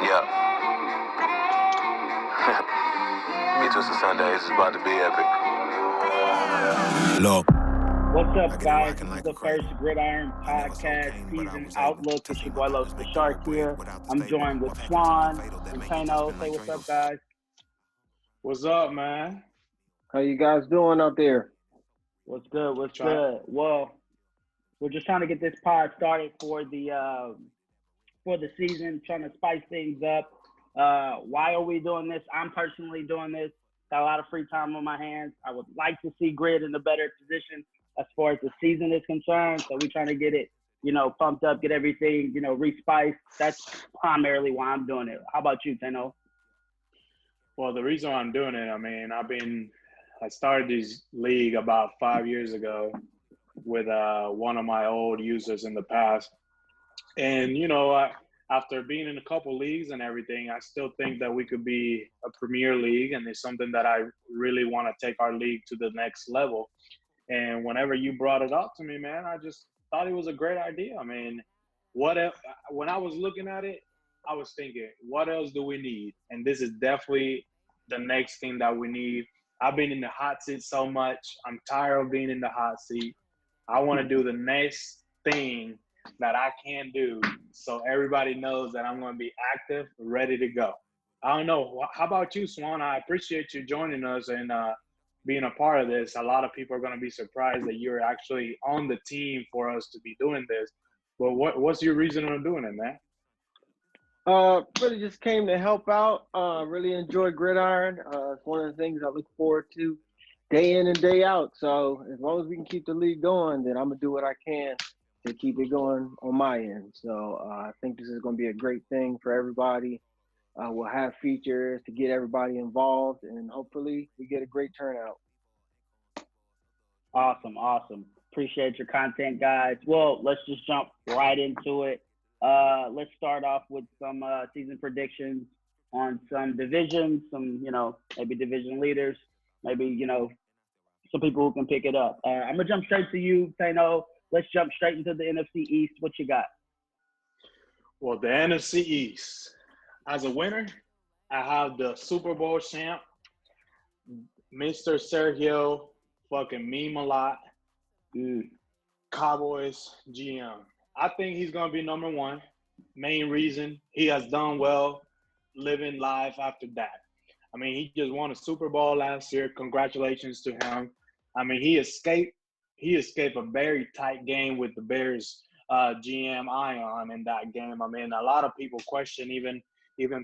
Yeah. Get Twisted Sundays is about to be epic. Look. What's up, guys? This is the first GridIron podcast season outlook. It's your boy Los the Shark here. I'm joined with Swan and Tano. Say what's up, guys. What's up, man? How you guys doing out there? What's good? What's good? Well, we're just trying to get this pod started for the season, trying to spice things up. Why are we doing this? I'm personally doing this. Got a lot of free time on my hands. I would like to see Grid in a better position as far as the season is concerned. So we're trying to get it, pumped up, get everything, respiced. That's primarily why I'm doing it. How about you, Tano? Well, the reason why I'm doing it, I started this league about 5 years ago with one of my old users in the past. And, after being in a couple leagues and everything, I still think that we could be a premier league, and it's something that I really want to take our league to the next level. And whenever you brought it up to me, man, I just thought it was a great idea. I mean, what if, when I was looking at it, I was thinking, what else do we need? And this is definitely the next thing that we need. I've been in the hot seat so much. I'm tired of being in the hot seat. I want to do the next thing that I can do so everybody knows that I'm going to be active, ready to go. I don't know. How about you, Swan? I appreciate you joining us and being a part of this. A lot of people are going to be surprised that you're actually on the team for us to be doing this. But what's your reason for doing it, man? Really just came to help out. Really enjoy GridIron. It's one of the things I look forward to day in and day out. So as long as we can keep the league going, then I'm going to do what I can to keep it going on my end. So I think this is going to be a great thing for everybody. We'll have features to get everybody involved, and hopefully we get a great turnout. Awesome. Appreciate your content, guys. Well, let's just jump right into it. Let's start off with some season predictions on some divisions, some, maybe division leaders, maybe, some people who can pick it up. I'm going to jump straight to you, Tano. Let's jump straight into the NFC East. What you got? Well, the NFC East. As a winner, I have the Super Bowl champ, Mr. Sergio fucking meme a lot, Cowboys GM. I think he's going to be number one. Main reason, he has done well living life after that. I mean, he just won a Super Bowl last year. Congratulations to him. I mean, he escaped a very tight game with the Bears GM Ion in that game. I mean, a lot of people question, even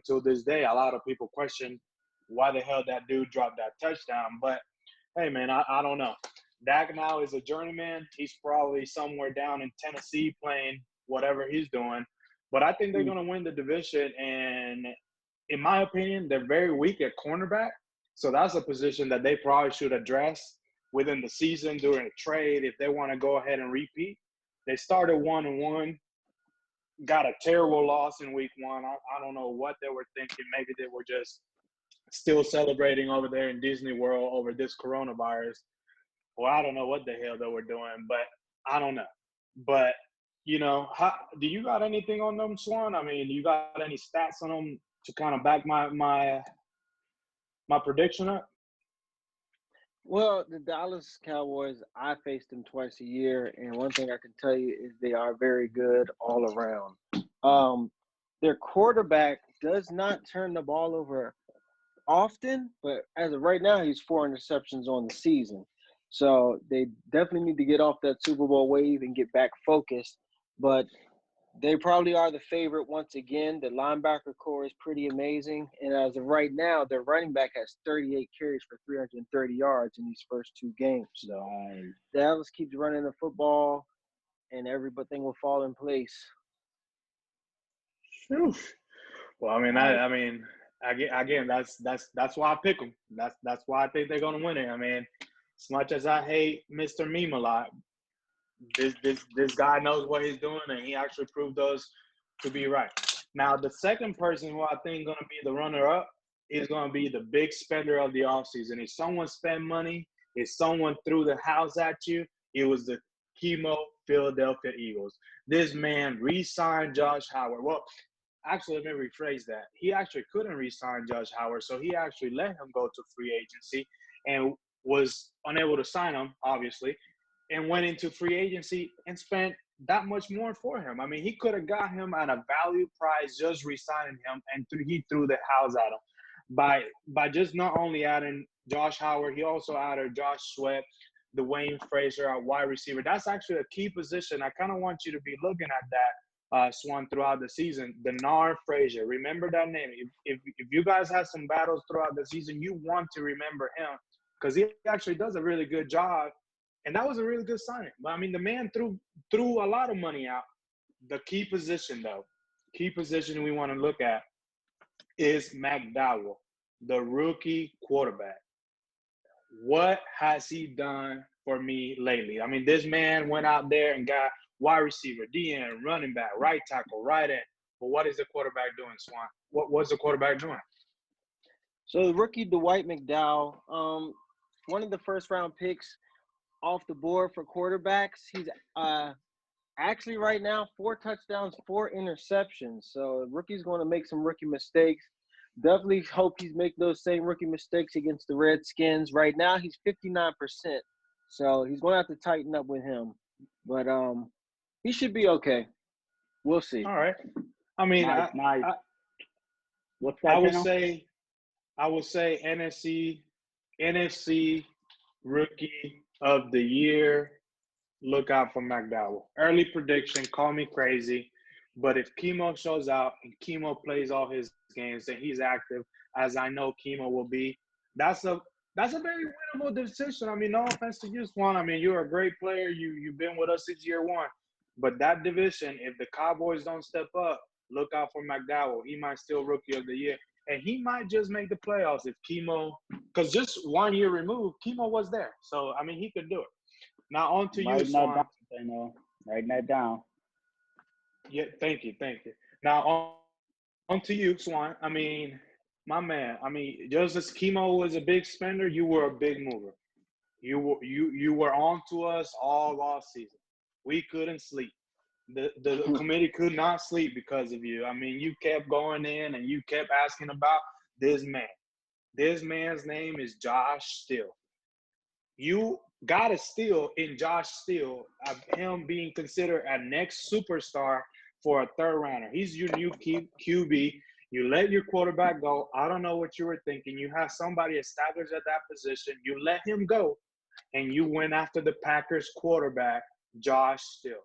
to this day, a lot of people question why the hell that dude dropped that touchdown. But, hey, man, I don't know. Dak now is a journeyman. He's probably somewhere down in Tennessee playing whatever he's doing. But I think they're going to win the division. And in my opinion, they're very weak at cornerback. So that's a position that they probably should address within the season during a trade if they want to go ahead and repeat. They started 1-1, got a terrible loss in week one. I don't know what they were thinking. Maybe they were just still celebrating over there in Disney World over this coronavirus. Well, I don't know what the hell they were doing, but I don't know. But, do you got anything on them, Swan? I mean, do you got any stats on them to kind of back my prediction up? Well, the Dallas Cowboys, I face them twice a year, and one thing I can tell you is they are very good all around. Their quarterback does not turn the ball over often, but as of right now, he's 4 interceptions on the season. So they definitely need to get off that Super Bowl wave and get back focused. But they probably are the favorite once again. The linebacker core is pretty amazing. And as of right now, their running back has 38 carries for 330 yards in these first 2 games. So Dallas keeps running the football, and everything will fall in place. Well, again, that's why I pick them. That's why I think they're gonna win it. I mean, as much as I hate Mr. Meme a lot, this guy knows what he's doing, and he actually proved us to be right. Now, the second person who I think is going to be the runner-up is going to be the big spender of the offseason. If someone spent money, if someone threw the house at you, it was the Chemo Philadelphia Eagles. This man re-signed Josh Howard. Well, actually, let me rephrase that. He actually couldn't re-sign Josh Howard, so he actually let him go to free agency and was unable to sign him, obviously, and went into free agency and spent that much more for him. I mean, he could have got him at a value price just re-signing him, and he threw the house at him by just not only adding Josh Howard, he also added Josh Sweat, Dwayne Frazier at wide receiver. That's actually a key position. I kind of want you to be looking at that, Swan, throughout the season. Denard Frazier. Remember that name. If you guys have some battles throughout the season, you want to remember him because he actually does a really good job. And that was a really good signing. But, I mean, the man threw a lot of money out. The key position, though, key position we want to look at is McDowell, the rookie quarterback. What has he done for me lately? I mean, this man went out there and got wide receiver, DN, running back, right tackle, right end. But what is the quarterback doing, Swan? What's the quarterback doing? So the rookie Dwight McDowell, one of the first-round picks off the board for quarterbacks. He's actually right now 4 touchdowns, 4 interceptions. So the rookie's going to make some rookie mistakes. Definitely hope he's making those same rookie mistakes against the Redskins. Right now he's 59%. So he's going to have to tighten up with him. But he should be okay. We'll see. All right. I mean, nice. What's that? I would say NFC rookie of the year. Look out for McDowell. Early prediction, call me crazy. But if Chemo shows out and Chemo plays all his games and he's active, as I know Chemo will be, that's a very winnable decision. I mean, no offense to you, Swan. I mean, you're a great player. You've been with us since year one. But that division, if the Cowboys don't step up, look out for McDowell. He might still rookie of the year. And he might just make the playoffs if Chemo – because just 1 year removed, Chemo was there. So, I mean, he could do it. Now, on to you, Swan. Writing that down. Yeah, thank you. Now, on to you, Swan. I mean, my man. I mean, just as Chemo was a big spender, you were a big mover. You were on to us all off season. We couldn't sleep. The committee could not sleep because of you. I mean, you kept going in and you kept asking about this man. This man's name is Josh Steele. You got a steal in Josh Steele of him being considered a next superstar for a third rounder. He's your new QB. You let your quarterback go. I don't know what you were thinking. You have somebody established at that position. You let him go, and you went after the Packers quarterback, Josh Steele.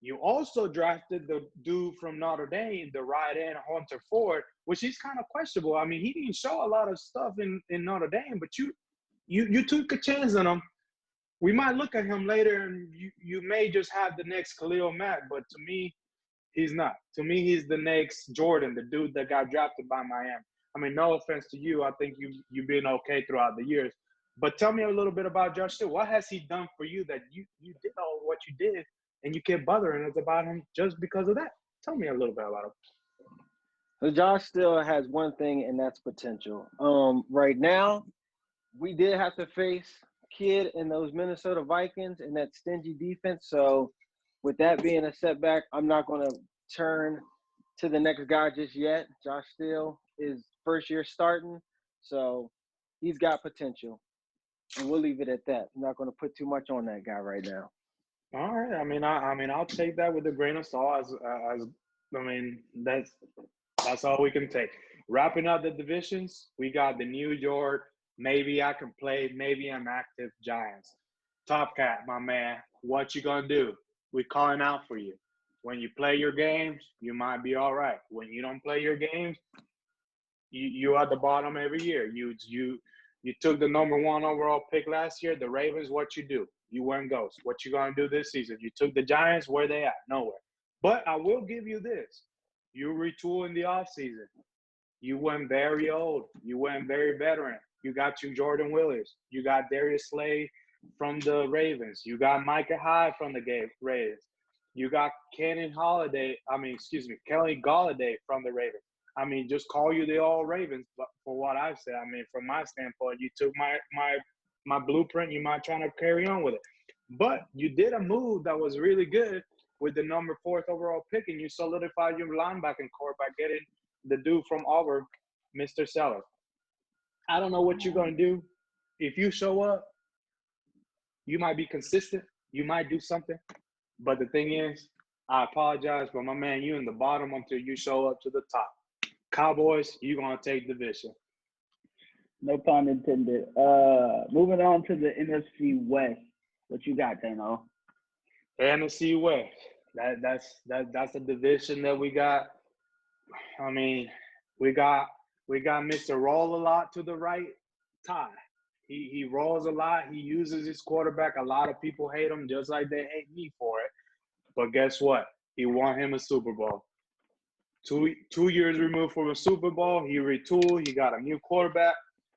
You also drafted the dude from Notre Dame, the right end, Hunter Ford, which is kind of questionable. I mean, he didn't show a lot of stuff in Notre Dame, but you took a chance on him. We might look at him later, and you may just have the next Khalil Mack, but to me, he's not. To me, he's the next Jordan, the dude that got drafted by Miami. I mean, no offense to you. I think you've been okay throughout the years. But tell me a little bit about Josh Steele. What has he done for you that you did all what you did, and you kept bothering us about him just because of that? Tell me a little bit about him. So Josh Steele has one thing, and that's potential. Right now, we did have to face Kid and those Minnesota Vikings and that stingy defense. So with that being a setback, I'm not going to turn to the next guy just yet. Josh Steele is first year starting, so he's got potential. And we'll leave it at that. I'm not going to put too much on that guy right now. All right. I mean, I'll take that with a grain of salt. That's all we can take. Wrapping up the divisions, we got the New York. Maybe I can play. Maybe I'm active. Giants. Top Cat, my man. What you gonna do? We calling out for you. When you play your games, you might be all right. When you don't play your games, you at the bottom every year. You took the number 1 overall pick last year. The Ravens, what you do? You went ghost. What you gonna do this season? You took the Giants. Where they at? Nowhere. But I will give you this. You retool in the offseason. You went very old. You went very veteran. You got you Jordan Willis. You got Darius Slay from the Ravens. You got Micah Hyde from the Ravens. You got Kelly Galladay from the Ravens. I mean, just call you the all Ravens. But for what I've said, I mean, from my standpoint, you took my blueprint. You might try to carry on with it. But you did a move that was really good with the number 4th overall pick, and you solidify your linebacking core by getting the dude from Auburn, Mr. Seller. I don't know what you're going to do. If you show up, you might be consistent. You might do something. But the thing is, I apologize, but my man, you in the bottom until you show up to the top. Cowboys, you're going to take division. No pun intended. Moving on to the NFC West. What you got, Dano? NFC West. That's a division that we got. I mean, we got Mr. Roll a lot to the right, Ty. He rolls a lot. He uses his quarterback. A lot of people hate him just like they hate me for it. But guess what? He won him a Super Bowl. Two years removed from a Super Bowl, he retooled. He got a new quarterback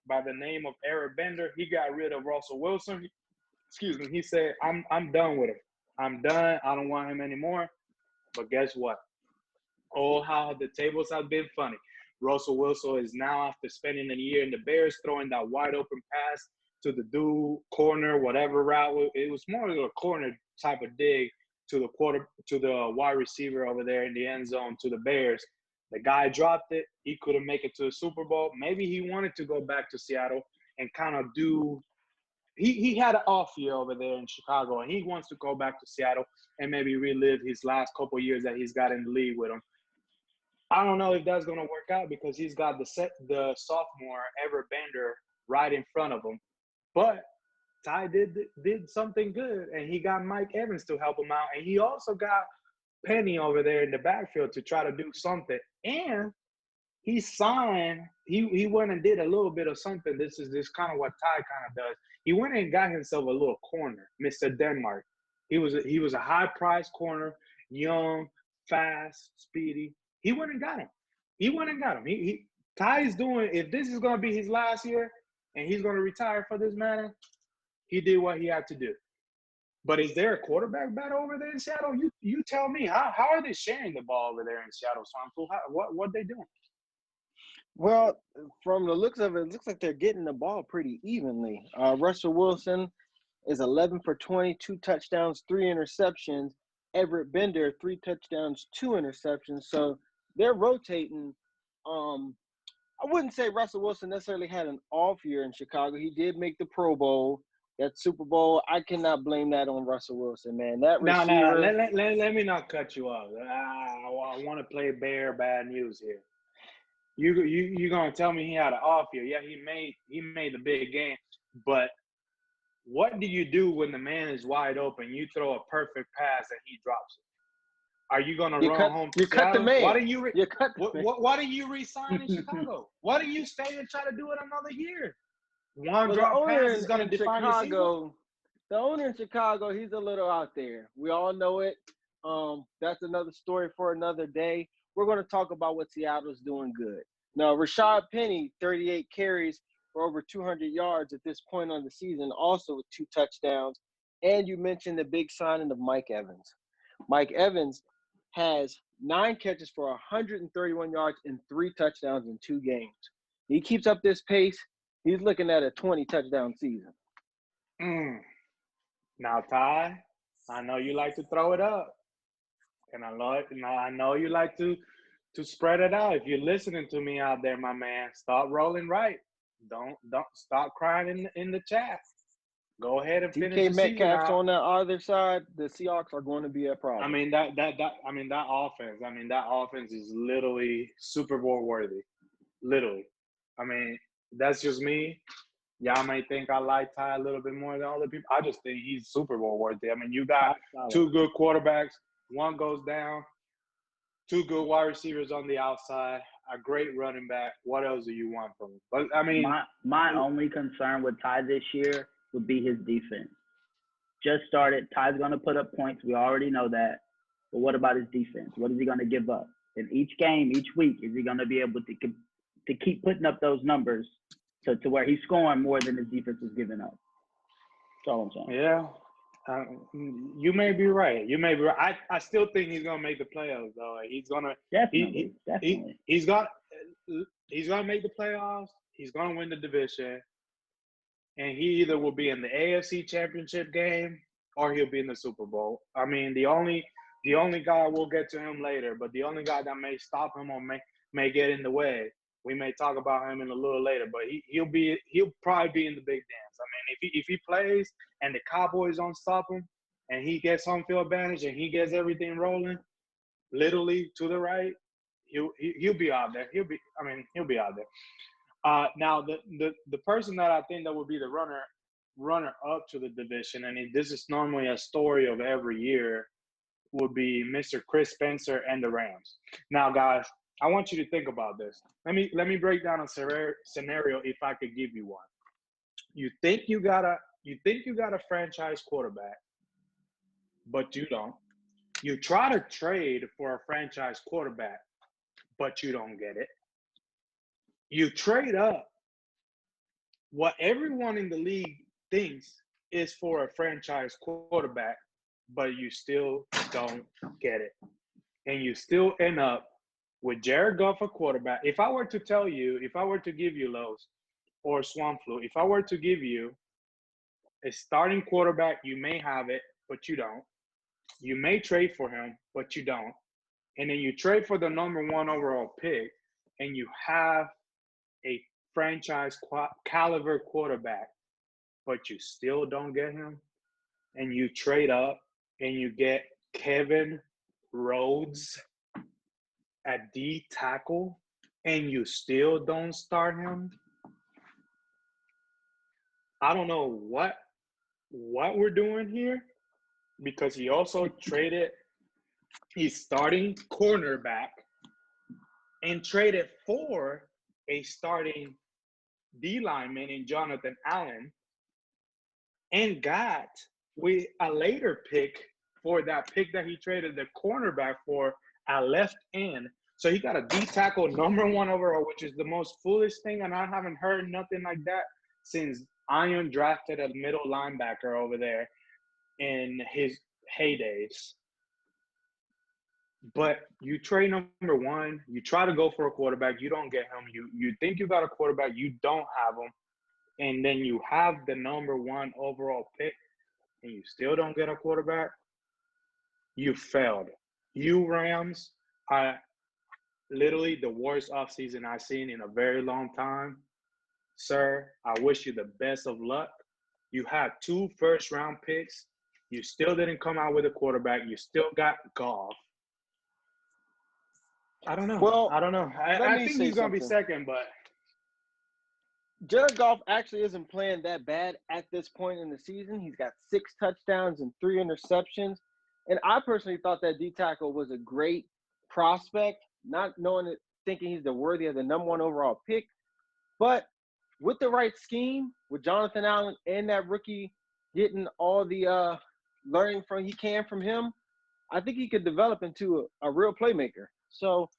by the name of Eric Bender. He got rid of Russell Wilson. He said, I'm done with him. I'm done. I don't want him anymore. But guess what? Oh, how the tables have been funny. Russell Wilson is now, after spending a year in the Bears, throwing that wide open pass to the dude, corner, whatever route. It was more of a corner type of dig to the wide receiver over there in the end zone to the Bears. The guy dropped it. He couldn't make it to the Super Bowl. Maybe he wanted to go back to Seattle and kind of do – he had an off year over there in Chicago, and he wants to go back to Seattle and maybe relive his last couple years that he's got in the league with him. I don't know if that's going to work out because he's got the sophomore Everett Bender right in front of him. But Ty did something good, and he got Mike Evans to help him out, and he also got Penny over there in the backfield to try to do something. And he signed. He went and did a little bit of something. This kind of what Ty kind of does. He went and got himself a little corner, Mr. Denmark. He was a high-priced corner, young, fast, speedy. He went and got him. Ty is doing, if this is going to be his last year and he's going to retire for this matter, he did what he had to do. But is there a quarterback battle over there in Seattle? You tell me. How are they sharing the ball over there in Seattle? What they doing? Well, from the looks of it, it looks like they're getting the ball pretty evenly. Russell Wilson is 11 for 20, 2 touchdowns, 3 interceptions. Everett Bender, 3 touchdowns, 2 interceptions. So they're rotating. I wouldn't say Russell Wilson necessarily had an off year in Chicago. He did make the Pro Bowl, that Super Bowl. I cannot blame that on Russell Wilson, man. That receiver. No. Let me not cut you off. I want to play bad news here. You gonna tell me he had an off year? Yeah, he made the big game, but what do you do when the man is wide open? You throw a perfect pass and he drops it. Are you gonna run home to Seattle? Cut the man. Why do you resign in Chicago? Why do you stay and try to do it another year? One drop pass is gonna define Chicago. The owner in Chicago, he's a little out there. We all know it. That's another story for another day. We're going to talk about what Seattle's doing good. Now, Rashad Penny, 38 carries for over 200 yards at this point on the season, also with 2 touchdowns. And you mentioned the big signing of Mike Evans. Mike Evans has 9 catches for 131 yards and 3 touchdowns in 2 games. He keeps up this pace, he's looking at a 20-touchdown season. Now, Ty, I know you like to throw it up. And I know you like to spread it out. If you're listening to me out there, my man, start rolling right. Don't stop crying in the chat. Go ahead and finish DK the Metcalf's season on the other side. The Seahawks are going to be a problem. I mean that offense is literally Super Bowl worthy. Literally. I mean, that's just me. Y'all may think I like Ty a little bit more than other people. I just think he's Super Bowl worthy. I mean, you got 2 good quarterbacks. One goes down, 2 good wide receivers on the outside, a great running back. What else do you want from him? But I mean, my only concern with Ty this year would be his defense. Just started. Ty's going to put up points. We already know that. But what about his defense? What is he going to give up? In each game, each week, is he going to be able to keep putting up those numbers to where he's scoring more than his defense is giving up? That's all I'm saying. Yeah. You may be right. I still think he's gonna make the playoffs, though. He's gonna definitely. He's gonna make the playoffs. He's gonna win the division, and he either will be in the AFC Championship game or he'll be in the Super Bowl. I mean, the only The only guy, we'll get to him later, but the only guy that may stop him or may get in the way, we may talk about him in a little later, but he'll probably be in the big dance. I mean, if he plays and the Cowboys don't stop him and he gets home field advantage and he gets everything rolling, literally to the right, he'll be out there. He'll be out there. Now the person that I think that would be the runner up to the division, and this is normally a story of every year, would be Mr. Chris Spencer and the Rams. Now, guys, I want you to think about this. Let me break down a scenario if I could give you one. You think you got a franchise quarterback, but you don't. You try to trade for a franchise quarterback, but you don't get it. You trade up what everyone in the league thinks is for a franchise quarterback, but you still don't get it. And you still end up with Jared Goff, a quarterback. If I were to give you, Los, or Swamp Flu, if I were to give you a starting quarterback, you may have it, but you don't. You may trade for him, but you don't. And then you trade for the number 1 overall pick, and you have a franchise caliber quarterback, but you still don't get him. And you trade up, and you get Kevin Rhodes at D tackle, and you still don't start him. I don't know what we're doing here, because he also traded his starting cornerback and traded for a starting D lineman in Jonathan Allen, and got with a later pick for that pick that he traded the cornerback for at left end. So he got a D tackle number 1 overall, which is the most foolish thing, and I haven't heard nothing like that since Iron drafted a middle linebacker over there in his heydays. But you trade number 1, you try to go for a quarterback, you don't get him. You think you got a quarterback, you don't have him, and then you have the number 1 overall pick, and you still don't get a quarterback. You failed. You Rams are literally the worst offseason I've seen in a very long time. Sir, I wish you the best of luck. You had 2 first-round picks. You still didn't come out with a quarterback. You still got Goff. I don't know. Well, I don't know. I think he's going to be second, but Jared Goff actually isn't playing that bad at this point in the season. He's got 6 touchdowns and 3 interceptions. And I personally thought that D tackle was a great prospect, not knowing it, thinking he's the worthy of the number 1 overall pick. But with the right scheme, with Jonathan Allen and that rookie getting all the learning from him, I think he could develop into a real playmaker. So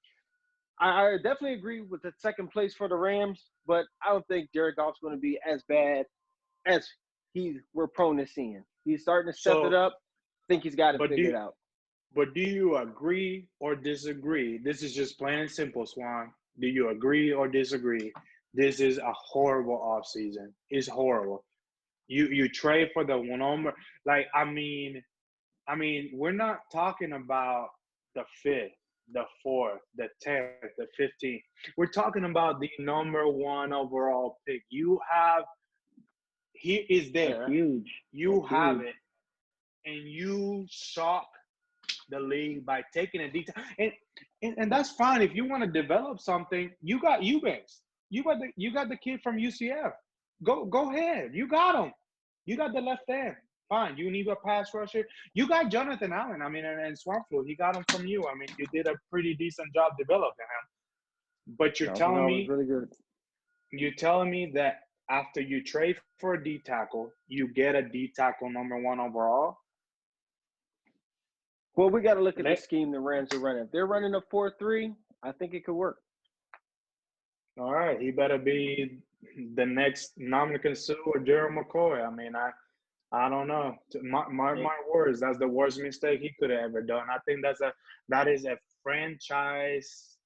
I definitely agree with the second place for the Rams, but I don't think Jared Goff's going to be as bad as we're prone to seeing. He's starting to step it up. I think he's got to figure it out. But do you agree or disagree? This is just plain and simple, Swan. Do you agree or disagree? This is a horrible offseason. It's horrible. You trade for the number. Like, I mean, we're not talking about the 5th, the 4th, the 10th, the 15th. We're talking about the number 1 overall pick. He is there. That's huge. You have it, and you shock the league by taking a detail. And that's fine. If you want to develop something, you got Eubanks. You got the kid from UCF. Go ahead. You got him. You got the left end. Fine. You need a pass rusher. You got Jonathan Allen. I mean, and Swamp Flu. He got him from you. I mean, you did a pretty decent job developing him. But you're telling me really good. You're telling me that after you trade for a D tackle, you get a D tackle number 1 overall? Well, we got to look at the scheme the Rams are running. If they're running a 4-3, I think it could work. All right. He better be the next Ndamukong Suh or Gerald McCoy. I mean, I don't know. My words, that's the worst mistake he could have ever done. I think that is a franchise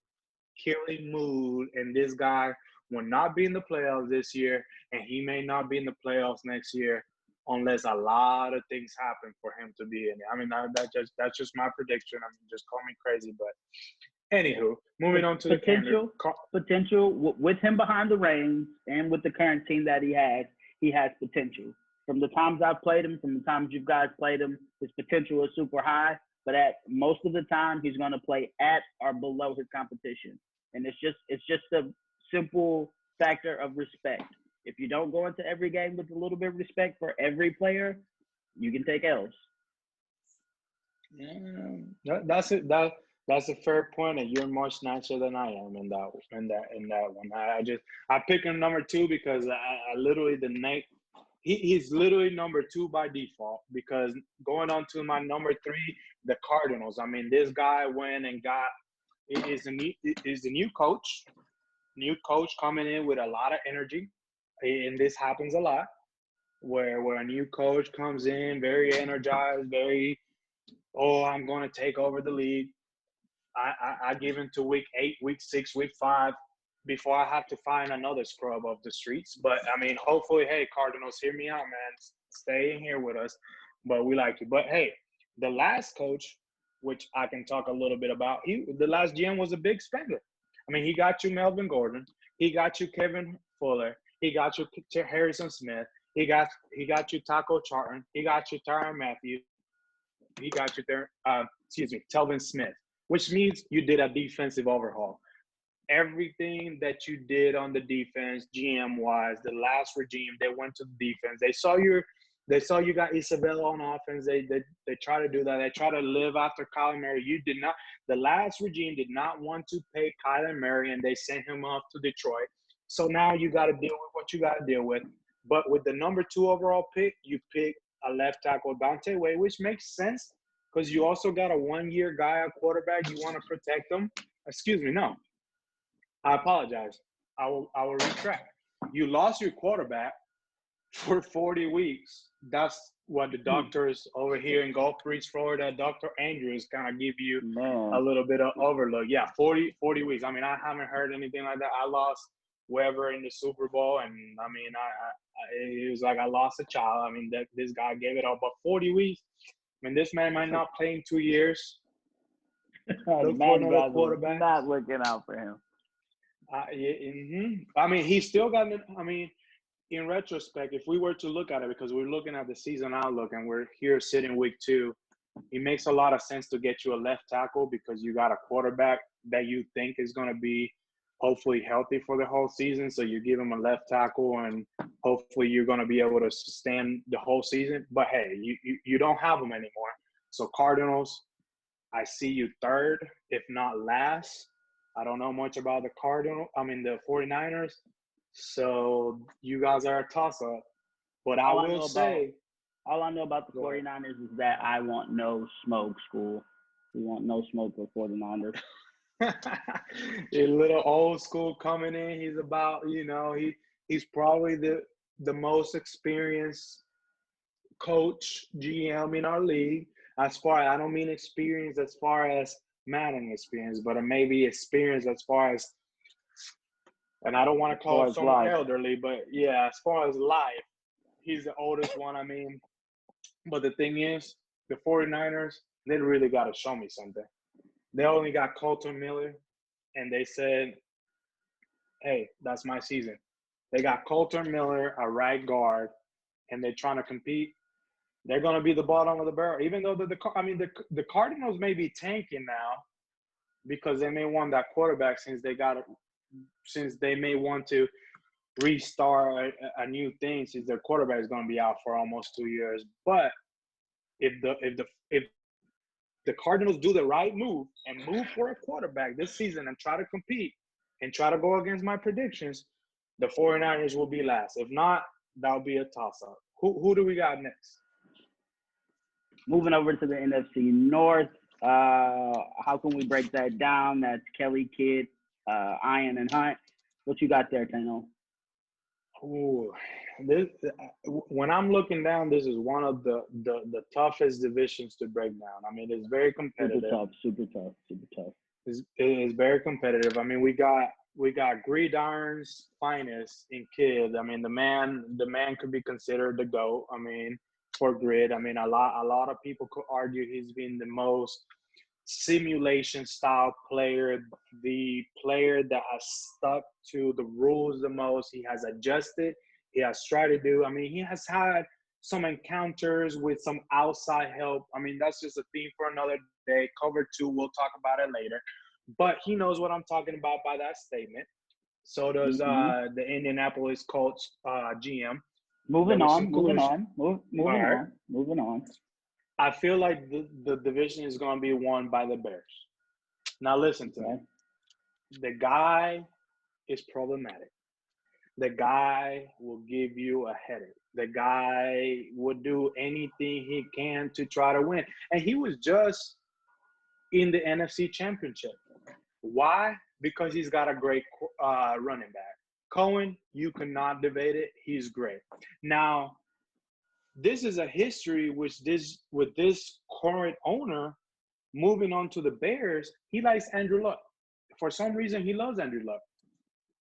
killing move, and this guy will not be in the playoffs this year, and he may not be in the playoffs next year. unless a lot of things happen for him to be in it. I mean, that's just my prediction. I mean, just call me crazy, but anywho, moving on to the potential with him behind the reins and with the current team that he has potential. From the times I've played him, from the times you guys played him, his potential is super high. But at most of the time, he's going to play at or below his competition, and it's just a simple factor of respect. If you don't go into every game with a little bit of respect for every player, you can take L's. Yeah, that's it. That's a fair point, and you're much nicer than I am in that one. I picked him number 2 because I literally he's literally number 2 by default, because going on to my number 3, the Cardinals. I mean, this guy went and got is a new coach. New coach coming in with a lot of energy, and this happens a lot where a new coach comes in very energized, very, I'm going to take over the league. I give him to week 8, week 6, week 5 before I have to find another scrub of the streets. But I mean, hopefully, hey, Cardinals, hear me out, man. Stay in here with us. But we like you. But hey, the last coach, which I can talk a little bit about, the last GM was a big spender. I mean, he got you Melvin Gordon. He got you Kevin Fuller. He got you Harrison Smith. He got you Taco Charlton. He got you Tyrann Mathieu. He got you there. Telvin Smith, which means you did a defensive overhaul. Everything that you did on the defense, GM-wise, the last regime, they went to the defense. They saw you got Isabella on offense. They try to do that. They try to live after Kyler Murray. You did not. The last regime did not want to pay Kyler Murray, and they sent him off to Detroit. So now you got to deal with what you got to deal with. But with the number 2 overall pick, you pick a left tackle, Dante Way, which makes sense because you also got a 1-year guy at quarterback. You want to protect him. Excuse me, no. I apologize. I will retract. You lost your quarterback for 40 weeks. That's what the doctors over here in Gulf Breeze, Florida, Dr. Andrews kind of give you a little bit of overlook. Yeah, 40 weeks. I mean, I haven't heard anything like that. I lost whoever in the Super Bowl, and I mean, it was like I lost a child. I mean, this guy gave it up. But 40 weeks, I mean, this man might not play in 2 years. Look for another quarterback. Not looking out for him. I mean, he still got – I mean, in retrospect, if we were to look at it, because we're looking at the season outlook and we're here sitting week 2, it makes a lot of sense to get you a left tackle because you got a quarterback that you think is going to be hopefully healthy for the whole season. So you give him a left tackle and hopefully you're going to be able to sustain the whole season. But, hey, you don't have him anymore. So Cardinals, I see you 3rd, if not last. I don't know much about the 49ers. So you guys are a toss-up. But I will say – all I know about the 49ers is that I want no smoke, school. We want no smoke for 49ers. A little old school coming in. He's about, he's probably the most experienced coach, GM in our league. As far as, I don't mean experience as far as Madden experience, but maybe experience as far as, and I don't want to call someone elderly, but yeah, as far as life, he's the oldest one. I mean, but the thing is, the 49ers, they really got to show me something. They only got Colton Miller, and they said, hey, that's my season. They got Colton Miller, a right guard, and they're trying to compete. They're going to be the bottom of the barrel, even though the Cardinals may be tanking now because they may want that quarterback since they may want to restart a new thing since their quarterback is going to be out for almost 2 years. But if the Cardinals do the right move and move for a quarterback this season and try to compete and try to go against my predictions, the 49ers will be last. If not, that'll be a toss-up. Who do we got next? Moving over to the NFC North, how can we break that down? That's Kelly, Kidd, Ian, and Hunt. What you got there, Tano? Ooh, when I'm looking down, this is one of the toughest divisions to break down. I mean, it's very competitive. Super tough. It is very competitive. I mean, we got we got GridIron's finest in kid. I mean, the man could be considered the GOAT. I mean, for grid. I mean, a lot of people could argue he's been the most simulation style player, the player that has stuck to the rules the most. He has adjusted. He has tried to do. I mean, he has had some encounters with some outside help. I mean, that's just a theme for another day. Cover two, we'll talk about it later. But he knows what I'm talking about by that statement. So does the Indianapolis Colts GM. Moving There was on, some moving collusion. on, moving All right. on, moving on. I feel like the division is going to be won by the Bears. Now, listen to me. Okay. The guy is problematic. The guy will give you a headache. The guy would do anything he can to try to win. And he was just in the NFC Championship. Why? Because he's got a great running back. Cohen, you cannot debate it. He's great. Now, this is a history with this current owner moving on to the Bears. He likes Andrew Luck. For some reason, he loves Andrew Luck.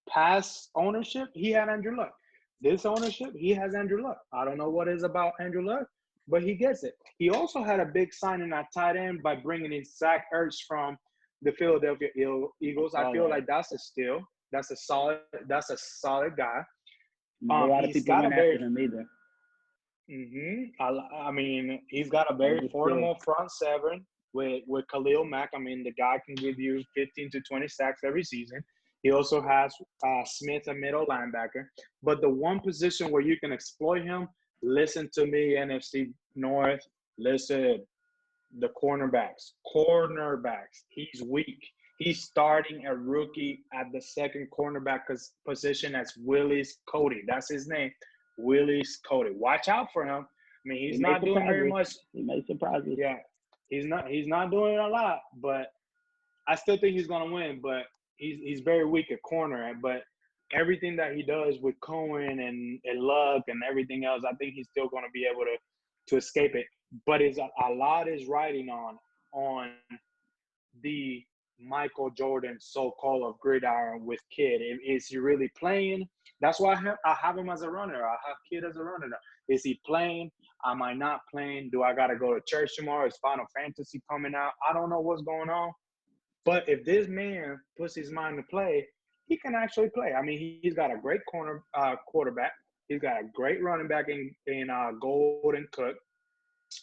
Past ownership, he had Andrew Luck. This ownership, he has Andrew Luck. I don't know what it is about Andrew Luck, but he gets it. He also had a big signing at tight end by bringing in Zach Ertz from the Philadelphia Eagles. I feel like that's a steal. That's a solid guy. Not a lot of He's people got went a very after him either. I mean, he's got a very formidable front seven with Khalil Mack. I mean, the guy can give you 15 to 20 sacks every season. He also has Smith, a middle linebacker. But the one position where you can exploit him, listen to me, NFC North, listen, the cornerbacks. He's weak. He's starting a rookie at the second cornerback position as Willis Cody. That's his name. Willis Cody. Watch out for him. I mean, he's not doing very much. He may surprise you. Yeah, he's not doing a lot, but I still think he's gonna win. But he's very weak at corner. But everything that he does with Cohen and Luck and everything else, I think he's still gonna be able to escape it. But it's a lot is riding on the Michael Jordan so-called of GridIron with Kid. Is he really playing? That's why I have him as a runner. I have Kid as a runner. Is he playing? Am I not playing? Do I got to go to church tomorrow? Is Final Fantasy coming out? I don't know what's going on. But if this man puts his mind to play, he can actually play. I mean, he's got a great quarterback. He's got a great running back in Golden Cook.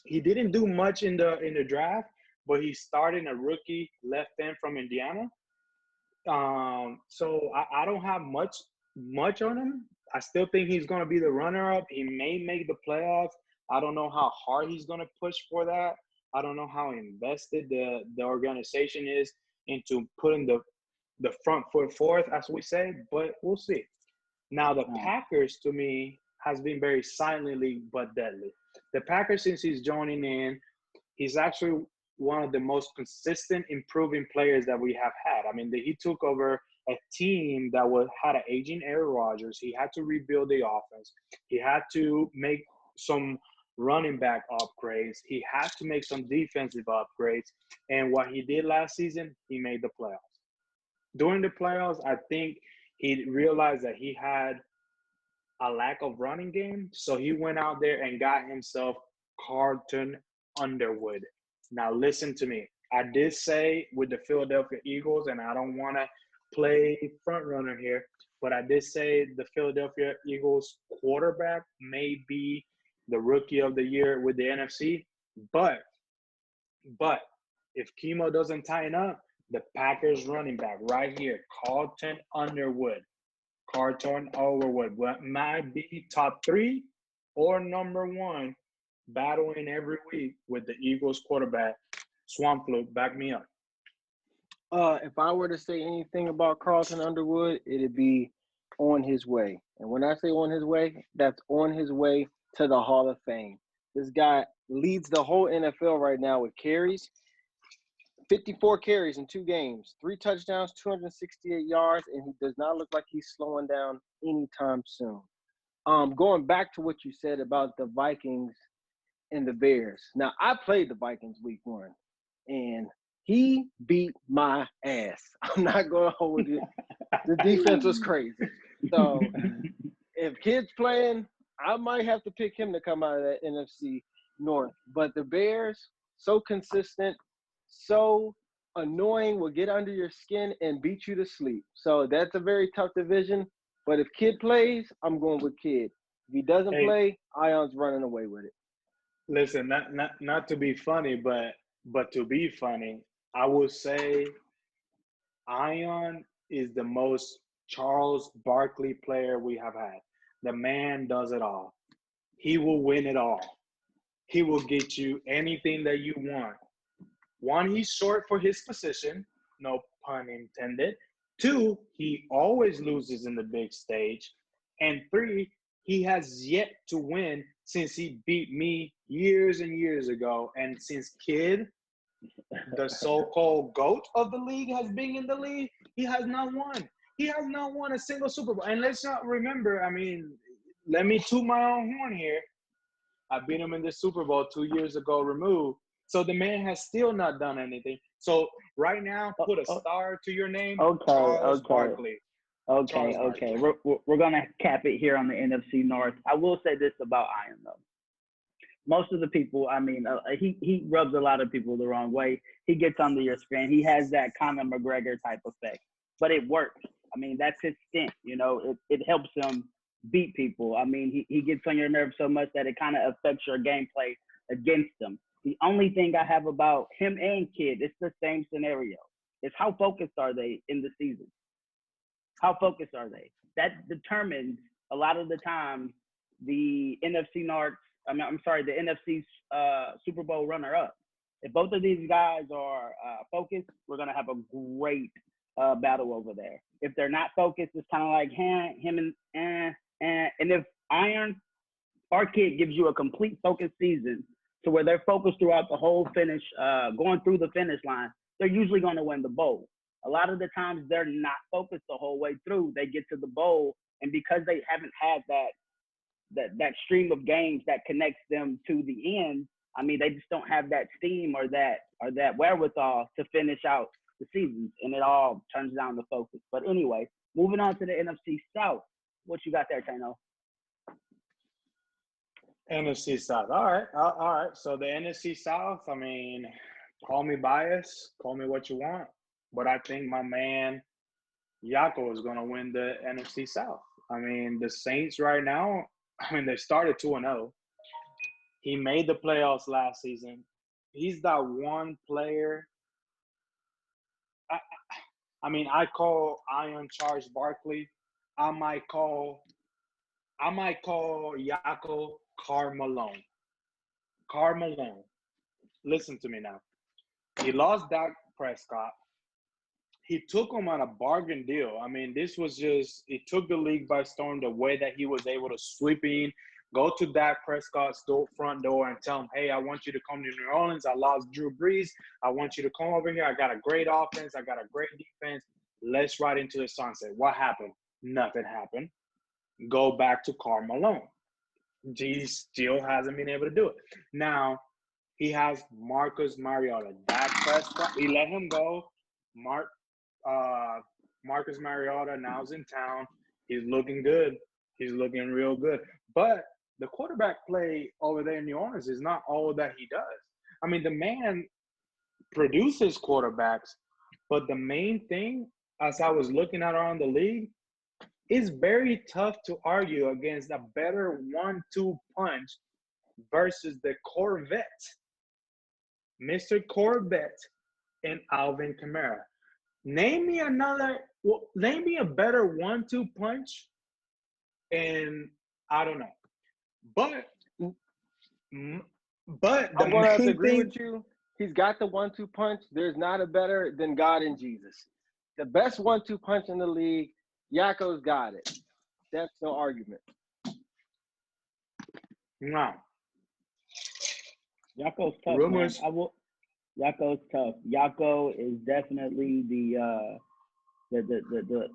He didn't do much in the draft, but he's starting a rookie left end from Indiana. So I don't have much on him. I still think he's going to be the runner-up. He may make the playoffs. I don't know how hard he's going to push for that. I don't know how invested the organization is into putting the front foot forth, as we say, but we'll see. Now, the Packers, to me, has been very silently but deadly. The Packers, since he's joining in, he's actually one of the most consistent improving players that we have had. I mean, he took over a team that had an aging Aaron Rodgers. He had to rebuild the offense. He had to make some running back upgrades. He had to make some defensive upgrades. And what he did last season, he made the playoffs. During the playoffs, I think he realized that he had a lack of running game. So he went out there and got himself Carlton Underwood. Now, listen to me. I did say with the Philadelphia Eagles, and I don't want to play front runner here, but I did say the Philadelphia Eagles quarterback may be the rookie of the year with the NFC. But if Kimo doesn't tighten up, the Packers running back right here, Carlton Underwood might be top 3 or number 1 battling every week with the Eagles quarterback. Swamp Flu, back me up. If I were to say anything about Carlton Underwood, it'd be on his way. And when I say on his way, that's on his way to the Hall of Fame. This guy leads the whole NFL right now with carries. 54 carries in 2 games, 3 touchdowns, 268 yards, and he does not look like he's slowing down anytime soon. Going back to what you said about the Vikings and the Bears. Now, I played the Vikings week 1, and He beat my ass. I'm not going to hold it. The defense was crazy. So if Kid's playing, I might have to pick him to come out of that NFC North. But the Bears, so consistent, so annoying, will get under your skin and beat you to sleep. So that's a very tough division. But if Kid plays, I'm going with Kid. If he doesn't play, Ion's running away with it. Listen, not to be funny, but to be funny, I will say Ion is the most Charles Barkley player we have had. The man does it all. He will win it all. He will get you anything that you want. One, he's short for his position, no pun intended. Two, he always loses in the big stage. And three, he has yet to win since he beat me years and years ago. And since Kid, the so-called GOAT of the league, has been in the league, he has not won. He has not won a single Super Bowl. And let's not remember, I mean, let me toot my own horn here. I beat him in the Super Bowl 2 years ago removed. So the man has still not done anything. So right now, put a star to your name, Charles Barkley. Okay. We're going to cap it here on the NFC North. I will say this about Iron, though. Most of the people, I mean, he rubs a lot of people the wrong way. He gets under your skin. He has that Conor McGregor type effect. But it works. I mean, that's his stint. You know, it helps him beat people. I mean, he gets on your nerves so much that it kind of affects your gameplay against him. The only thing I have about him and Kid, it's the same scenario. It's how focused are they in the season? How focused are they? That determines a lot of the time the NFC North. the NFC Super Bowl runner-up. If both of these guys are focused, we're gonna have a great battle over there. If they're not focused, it's kind of like him and if Iron or Kid gives you a complete focused season to where they're focused throughout the whole finish, going through the finish line, they're usually going to win the bowl. A lot of the times they're not focused the whole way through. They get to the bowl, and because they haven't had that stream of games that connects them to the end, I mean, they just don't have that steam or that wherewithal to finish out the seasons, and it all turns down the focus. But anyway, moving on to the NFC South. What you got there, Tano? NFC South. All right. So the NFC South, I mean, call me biased, call me what you want, but I think my man Yako is going to win the NFC South. I mean, the Saints right now, I mean, they started 2-0. He made the playoffs last season. He's that one player. I mean, I call Iron Charles Barkley. I might call Yako Carmelo. Listen to me now. He lost Dak Prescott. He took him on a bargain deal. I mean, this was just, it took the league by storm the way that he was able to sweep in, go to Dak Prescott's front door and tell him, hey, I want you to come to New Orleans. I lost Drew Brees. I want you to come over here. I got a great offense. I got a great defense. Let's ride into the sunset. What happened? Nothing happened. Go back to Carmelo. He still hasn't been able to do it. Now, he has Marcus Mariota. Dak Prescott, he let him go. Marcus Mariota now's in town. He's looking good. He's looking real good. But the quarterback play over there in New Orleans is not all that he does. I mean, the man produces quarterbacks, but the main thing, as I was looking at around the league, it's very tough to argue against a better 1-2 punch versus the Corvette, Mr. Corvette and Alvin Kamara. Name me a better 1-2 punch, and I don't know. But I'm going to have to agree with you. He's got the 1-2 punch. There's not a better than God and Jesus. The best 1-2 punch in the league. Yako's got it. That's no argument. No. Yako's tough. Rumors. Yako's tough. Yako is definitely the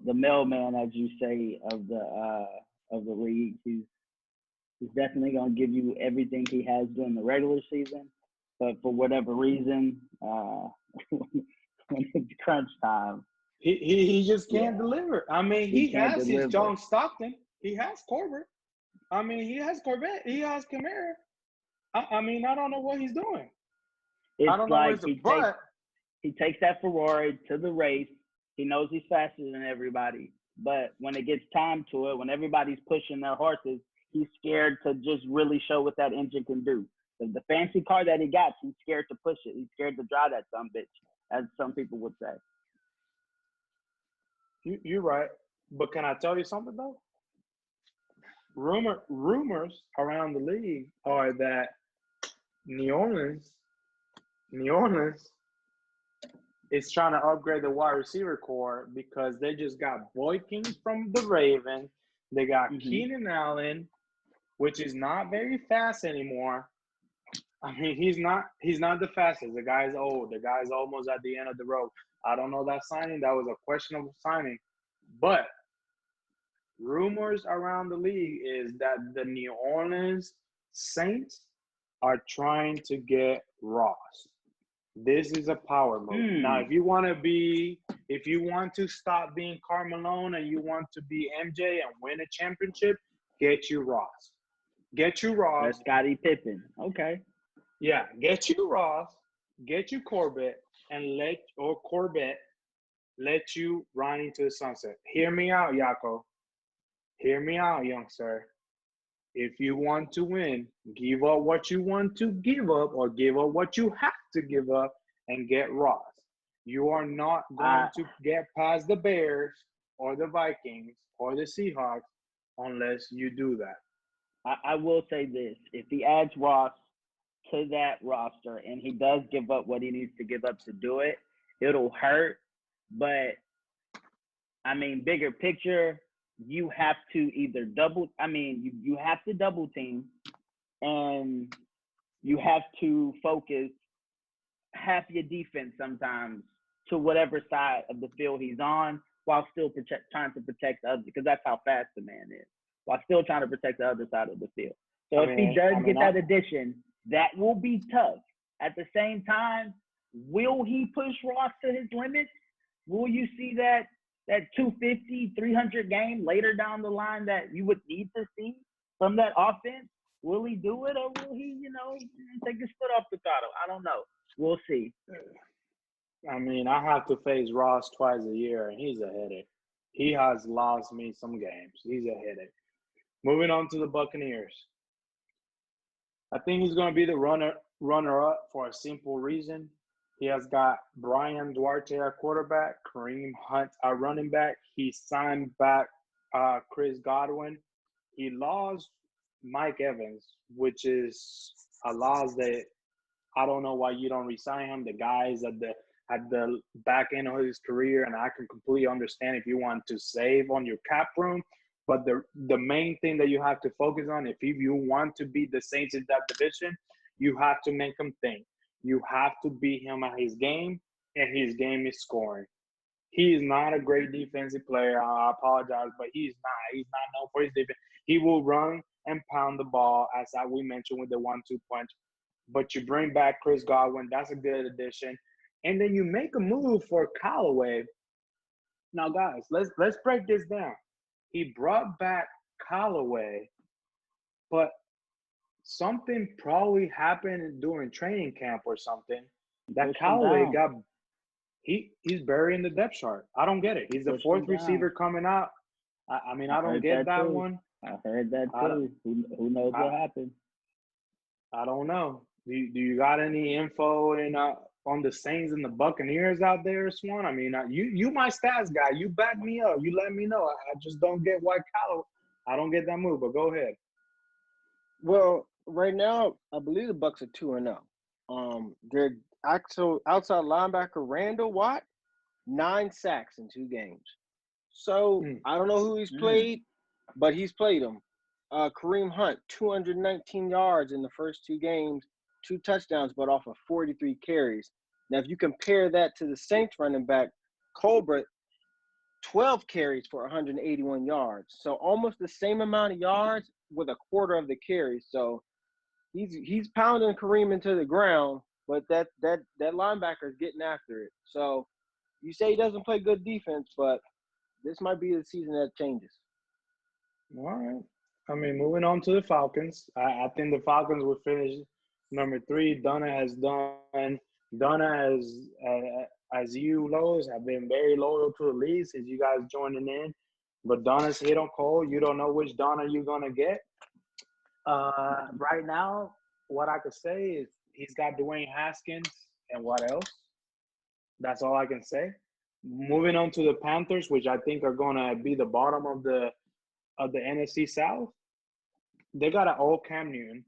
mailman, as you say, of the league. He's definitely gonna give you everything he has during the regular season, but for whatever reason, when it's crunch time. He just can't deliver. I mean, he can't has his deliver. John Stockton. He has Corbett. I mean, he has Corbett. He has Kamara. I mean, I don't know what he's doing. It's I don't know like but he takes that Ferrari to the race. He knows he's faster than everybody. But when it gets time to it, when everybody's pushing their horses, he's scared to just really show what that engine can do. The fancy car that he got, he's scared to push it. He's scared to drive that son bitch, as some people would say. You're right. But can I tell you something, though? Rumors around the league are that New Orleans is trying to upgrade the wide receiver core because they just got Boykins from the Ravens. They got Keenan Allen, which is not very fast anymore. I mean, he's not the fastest. The guy's old. The guy's almost at the end of the road. I don't know that signing. That was a questionable signing. But rumors around the league is that the New Orleans Saints are trying to get Ross. This is a power move. Now, if you want to stop being Carmelo and you want to be MJ and win a championship, get you Ross. Get you Ross. That's Scottie Pippen. Okay. Yeah, get you Ross, get you Corbett, and Corbett let you run into the sunset. Hear me out, Yako. Hear me out, young sir. If you want to win, give up what you want to give up or give up what you have to give up and get Ross. You are not going to get past the Bears or the Vikings or the Seahawks unless you do that. I will say this. If he adds Ross to that roster and he does give up what he needs to give up to do it, it'll hurt. But, I mean, bigger picture, you have to either you have to double team and you have to focus half your defense sometimes to whatever side of the field he's on while still trying to protect the other, because that's how fast the man is, while still trying to protect the other side of the field. So if he does get that addition, that will be tough. At the same time, will he push Ross to his limits? Will you see that 250, 300 game later down the line that you would need to see from that offense? Will he do it, or will he, take his foot off the throttle? I don't know. We'll see. I mean, I have to face Ross twice a year, and he's a headache. He has lost me some games. He's a headache. Moving on to the Buccaneers. I think he's going to be the runner-up for a simple reason. He has got Brian Duarte at quarterback, Kareem Hunt at running back. He signed back Chris Godwin. He lost Mike Evans, which is a loss that I don't know why you don't resign him. The guy is at the back end of his career, and I can completely understand if you want to save on your cap room. But the main thing that you have to focus on, if you want to beat the Saints in that division, you have to make him think. You have to beat him at his game, and his game is scoring. He is not a great defensive player. I apologize, but he's not. He's not known for his defense. He will run and pound the ball, as we mentioned with the 1-2 punch. But you bring back Chris Godwin. That's a good addition. And then you make a move for Callaway. Now, guys, let's break this down. He brought back Callaway, but something probably happened during training camp or something that Callaway he's buried in the depth chart. I don't get it. He's the fourth receiver coming out. I mean, I don't get that one. I heard that too. Who knows what happened? I don't know. Do you got any info on the Saints and the Buccaneers out there, Swan? I mean, you my stats guy. You back me up. You let me know. I just don't get why Callaway. I don't get that move, but go ahead. Well, right now, I believe the Bucs are 2-0. Their actual outside linebacker Randall Watt, 9 sacks in 2 games. So I don't know who he's played, but he's played them. Kareem Hunt, 219 yards in the first 2 games, 2 touchdowns, but off of 43 carries. Now, if you compare that to the Saints running back, Colbert, 12 carries for 181 yards. So almost the same amount of yards with a quarter of the carries. So he's pounding Kareem into the ground. but that linebacker is getting after it. So you say he doesn't play good defense, but this might be the season that changes. All right. I mean, moving on to the Falcons. I think the Falcons will finish number 3. Donna as you Lowe's have been very loyal to the league since you guys joining in. But Donna's hit on cold. You don't know which Donna you're gonna get. Right now, what I could say is he's got Dwayne Haskins and what else? That's all I can say. Moving on to the Panthers, which I think are gonna be the bottom of the NFC South. They got an old Cam Newton.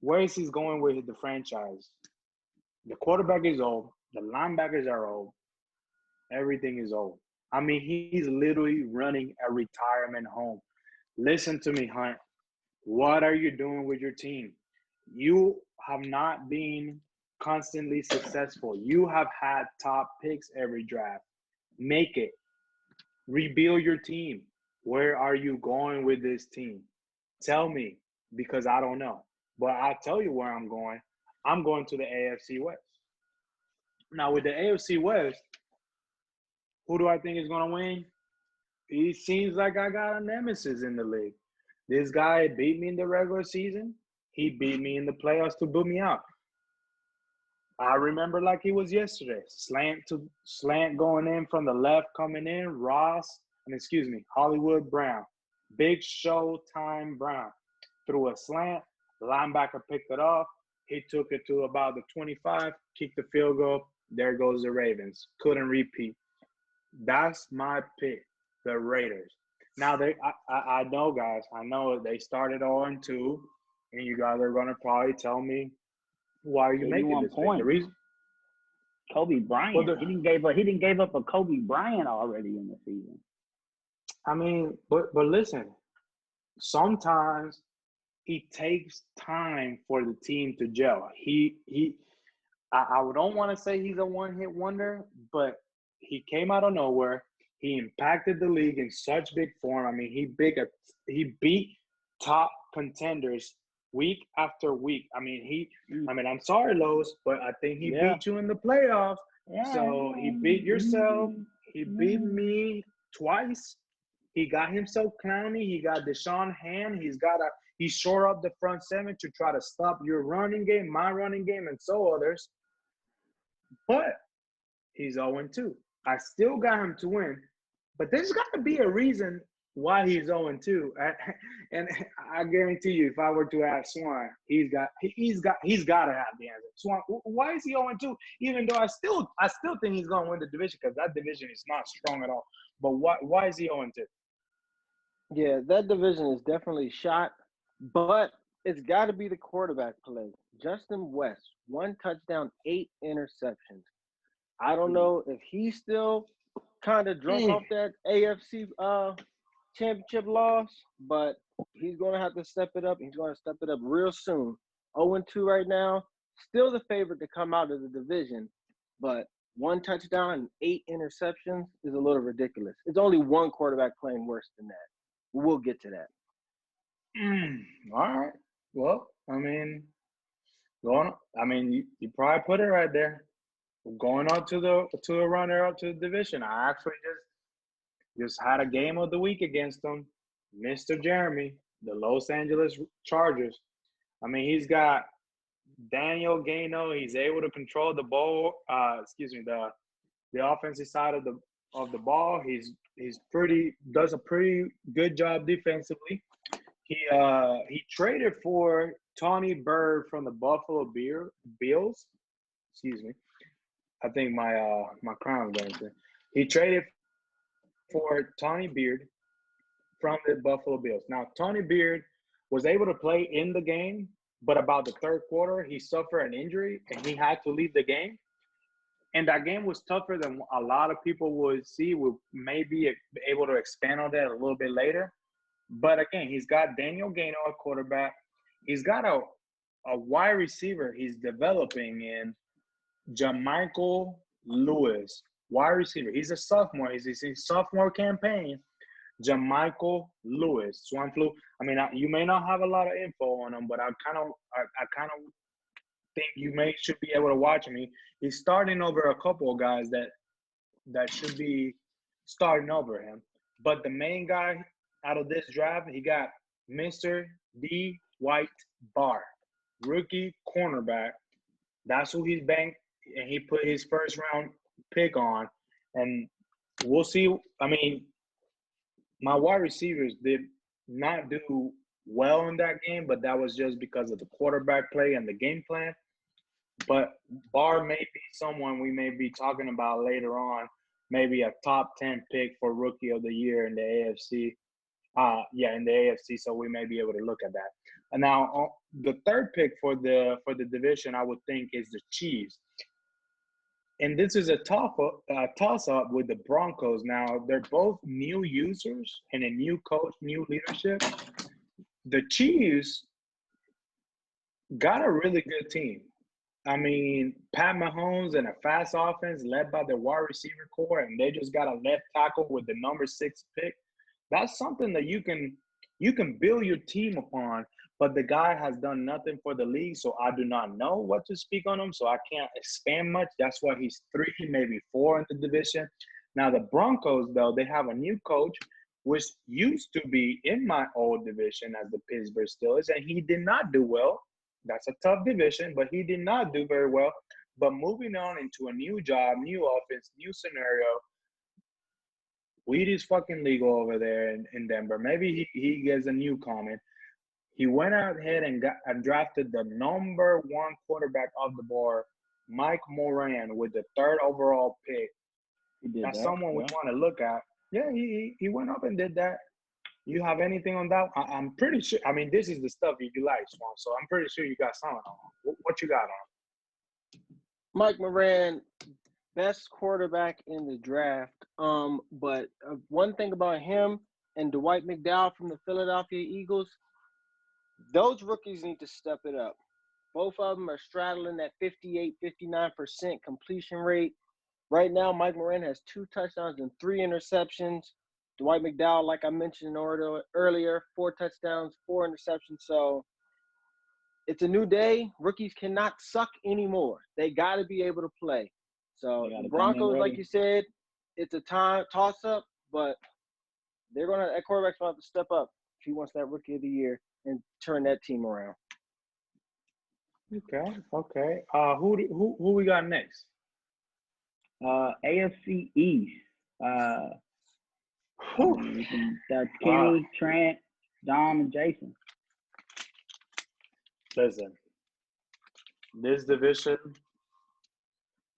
Where is he going with the franchise? The quarterback is old. The linebackers are old. Everything is old. I mean, he's literally running a retirement home. Listen to me, Hunt. What are you doing with your team? You have not been constantly successful. You have had top picks every draft. Make it. Rebuild your team. Where are you going with this team? Tell me, because I don't know. But I'll tell you where I'm going. I'm going to the AFC West. Now, with the AFC West, who do I think is going to win? It seems like I got a nemesis in the league. This guy beat me in the regular season. He beat me in the playoffs to boot me out. I remember like it was yesterday. Slant going in from the left, coming in. Hollywood Brown. Big Showtime Brown. Threw a slant. The linebacker picked it off. He took it to about the 25, kicked the field goal. There goes the Ravens. Couldn't repeat. That's my pick, the Raiders. Now, I know, guys. I know they started 0-2, and you guys are going to probably tell me, why are you making this pick? The reason? Kobe Bryant. Well, he didn't give up a Kobe Bryant already in the season. I mean, but listen, sometimes it takes time for the team to gel. I don't want to say he's a one-hit wonder, but he came out of nowhere. He impacted the league in such big form. I mean, he beat top contenders week after week. I mean, I'm sorry, Lowe's, but I think he beat you in the playoffs. Yeah. So he beat yourself. He beat me twice. He got himself clowny. He got Deshaun Hand. He shore up the front seven to try to stop your running game, my running game, and so others. But he's 0-2. I still got him to win. But there's got to be a reason why he's 0-2. And I guarantee you, if I were to ask Swan, he's got to have the answer. Swan, why is he 0-2? Even though I still think he's going to win the division, because that division is not strong at all. But why is he 0-2? Yeah, that division is definitely shot, but it's got to be the quarterback play. Justin West, 1 touchdown, 8 interceptions. I don't know if he's still kind of drunk off that AFC championship loss, but he's going to have to step it up. He's going to step it up real soon. 0-2 right now, still the favorite to come out of the division, but 1 touchdown and 8 interceptions is a little ridiculous. It's only one quarterback playing worse than that. We'll get to that. All right. Well, I mean, you probably put it right there. Going on to the runner-up to the division. I actually just had a game of the week against them, Mr. Jeremy, the Los Angeles Chargers. I mean, he's got Daniel Gaino. He's able to control the ball. The offensive side of the ball. Does a pretty good job defensively. He traded for Tony Bird from the Buffalo Bills. Excuse me. I think my crown's going to. He traded for Tony Beard from the Buffalo Bills. Now, Tony Beard was able to play in the game, but about the third quarter, he suffered an injury, and he had to leave the game. And that game was tougher than a lot of people would see. We'll maybe be able to expand on that a little bit later. But, again, he's got Daniel Gaino at quarterback. He's got a wide receiver he's developing in Jermichael Lewis, wide receiver. He's a sophomore. He's in sophomore campaign. Jermichael Lewis, Swan Flu. I mean, you may not have a lot of info on him, but I kind of think you should be able to watch him. He's starting over a couple of guys that should be starting over him. But the main guy out of this draft, he got Mr. D. White Barr, rookie cornerback. That's who he's banked, and he put his first round pick on. And we'll see. I mean, my wide receivers did not do well in that game, but that was just because of the quarterback play and the game plan. But Barr may be someone we may be talking about later on, maybe a top 10 pick for Rookie of the Year in the AFC. In the AFC, so we may be able to look at that. And now the third pick for the division, I would think, is the Chiefs. And this is a toss-up with the Broncos. Now, they're both new users and a new coach, new leadership. The Chiefs got a really good team. I mean, Pat Mahomes and a fast offense led by the wide receiver core, and they just got a left tackle with the number 6 pick. That's something that you can build your team upon, but the guy has done nothing for the league, so I do not know what to speak on him, so I can't expand much. That's why he's 3, maybe 4 in the division. Now, the Broncos, though, they have a new coach, which used to be in my old division as the Pittsburgh Steelers, and he did not do well. That's a tough division, but he did not do very well. But moving on into a new job, new offense, new scenario, weed is fucking legal over there in Denver. Maybe he gets a new comment. He went out ahead and drafted the number 1 quarterback off the board, Mike Moran, with the 3rd overall pick. That's someone we want to look at. Yeah, he went up and did that. You have anything on that? I'm pretty sure. I mean, this is the stuff you like, Swan. So I'm pretty sure you got something on. What you got on? Mike Moran, best quarterback in the draft. But one thing about him and Dwight McDowell from the Philadelphia Eagles, those rookies need to step it up. Both of them are straddling that 58, 59% completion rate. Right now, Mike Moran has 2 touchdowns and 3 interceptions. Dwight McDowell, like I mentioned earlier, 4 touchdowns, 4 interceptions. So it's a new day. Rookies cannot suck anymore. They got to be able to play. So the Broncos, like you said, it's a toss-up, but that quarterback's going to have to step up if he wants that Rookie of the Year and turn that team around. Okay. Who we got next? AFC East. That's Kenny, Trent, Dom, and Jason. Listen, this division,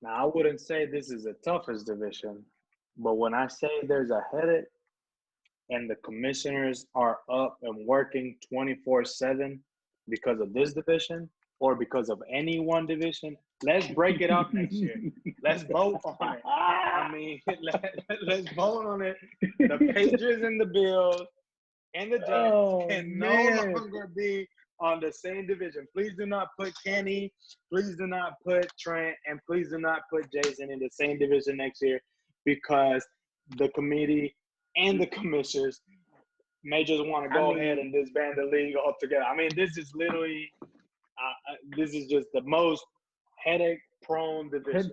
now I wouldn't say this is the toughest division, but when I say there's a headache and the commissioners are up and working 24/7 because of this division or because of any one division, let's break it up next year. Let's vote on it. I mean, let's vote on it. The Patriots and the Bills and the Jets can no longer be on the same division. Please do not put Kenny, please do not put Trent, and please do not put Jason in the same division next year, because the committee and the commissioners may just want to go ahead and disband the league altogether. I mean, this is literally this is just the most headache-prone division.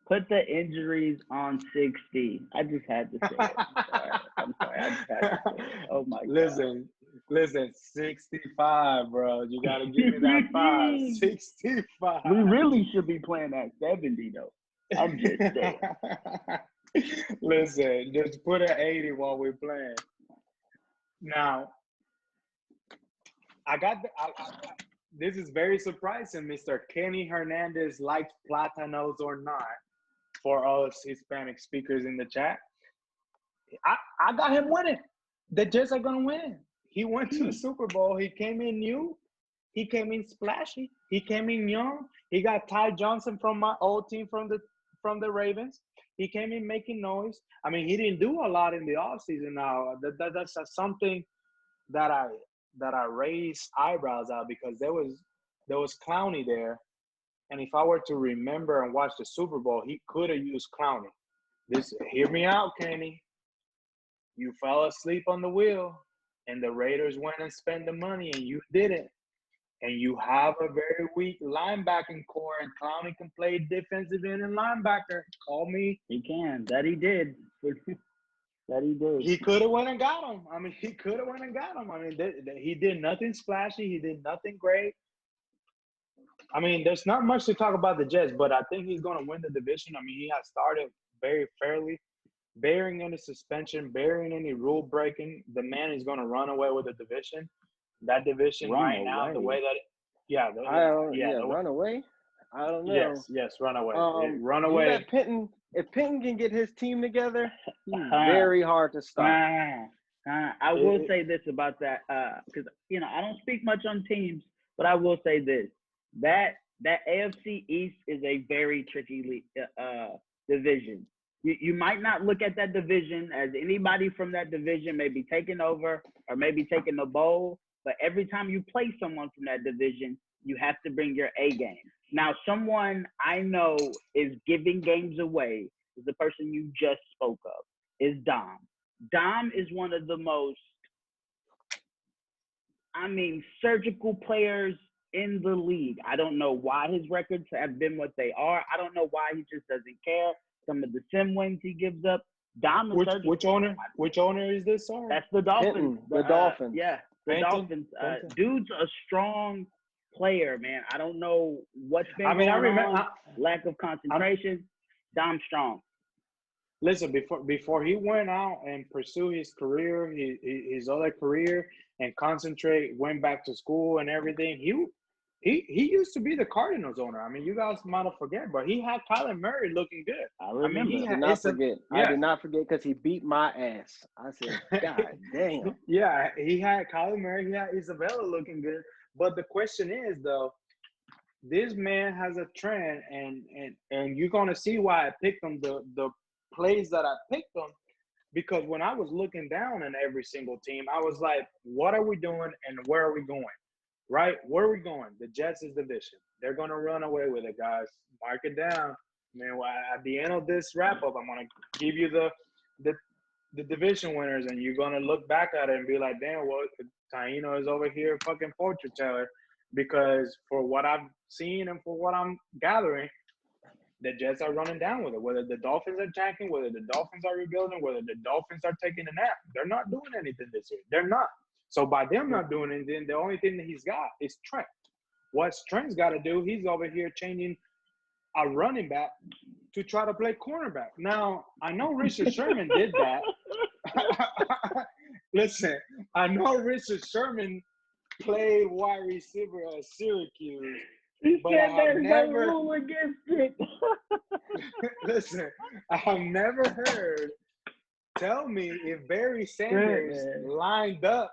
Put the injuries on 60. I just had to say it. I'm sorry. I just had to say it. Oh, my God. Listen, 65, bro. You got to give me that 5. 65. We really should be playing at 70, though. I'm just saying. Listen, just put an 80 while we're playing. Now, this is very surprising. Mr. Kenny Hernandez likes Platanos or not, for us Hispanic speakers in the chat. I got him winning. The Jets are going to win. He went to the Super Bowl. He came in new. He came in splashy. He came in young. He got Ty Johnson from my old team from the Ravens. He came in making noise. I mean, he didn't do a lot in the offseason now. That's something that I raised eyebrows at, because there was Clowney there. And if I were to remember and watch the Super Bowl, he could have used Clowney. Hear me out, Kenny. You fell asleep on the wheel, and the Raiders went and spent the money, and you didn't. and you have a very weak linebacking core, and Clowney can play defensive end and linebacker, call me. He can. That he did. That he did. He could have went and got him. I mean, he could have went and got him. I mean, he did nothing splashy. He did nothing great. I mean, there's not much to talk about the Jets, but I think he's going to win the division. I mean, he has started very fairly. Bearing any suspension, bearing any rule breaking, the man is going to run away with the division. That division now, the way that run away. I don't know. Yes, run away. Run away. If Penton can get his team together, he's very hard to stop. I will say this about that, because I don't speak much on teams, but I will say this: that AFC East is a very tricky division. You might not look at that division as anybody from that division may be taking over or maybe taking the bowl, but every time you play someone from that division, you have to bring your A game. Now, someone I know is giving games away is the person you just spoke of, is Dom. Dom is one of the most, surgical players in the league. I don't know why his records have been what they are. I don't know why he just doesn't care. Some of the sim wins he gives up. Dom is which owner is this? Sorry? That's the Dolphins. The Dolphins. The Dolphins. Dude's a strong player, man. I don't know what's been going on. Lack of concentration. Dom's strong. Listen, before he went out and pursue his career, his other career, and concentrate, went back to school and everything, he used to be the Cardinals owner. I mean, you guys might have forget, but he had Kyler Murray looking good. I remember. I did not forget because he beat my ass. I said, God damn. Yeah, he had Kyler Murray. He had Isabella looking good. But the question is, though, this man has a trend, and you're going to see why I picked him, the plays that I picked him, because when I was looking down on every single team, I was like, what are we doing and where are we going? Right? Where are we going? The Jets is division. They're going to run away with it, guys. Mark it down. Man, at the end of this wrap-up, I'm going to give you the division winners, and you're going to look back at it and be like, damn, well, Taino is over here fucking fortune teller, because for what I've seen and for what I'm gathering, the Jets are running down with it. Whether the Dolphins are tanking, whether the Dolphins are rebuilding, whether the Dolphins are taking a nap, they're not doing anything this year. They're not. So by them not doing anything, the only thing that he's got is Trent. What Trent's got to do, he's over here changing a running back to try to play cornerback. Now, I know Richard Sherman did that. Listen, I know Richard Sherman played wide receiver at Syracuse. But I have never rule against it. Listen, I've never heard. Tell me if Barry Sanders lined up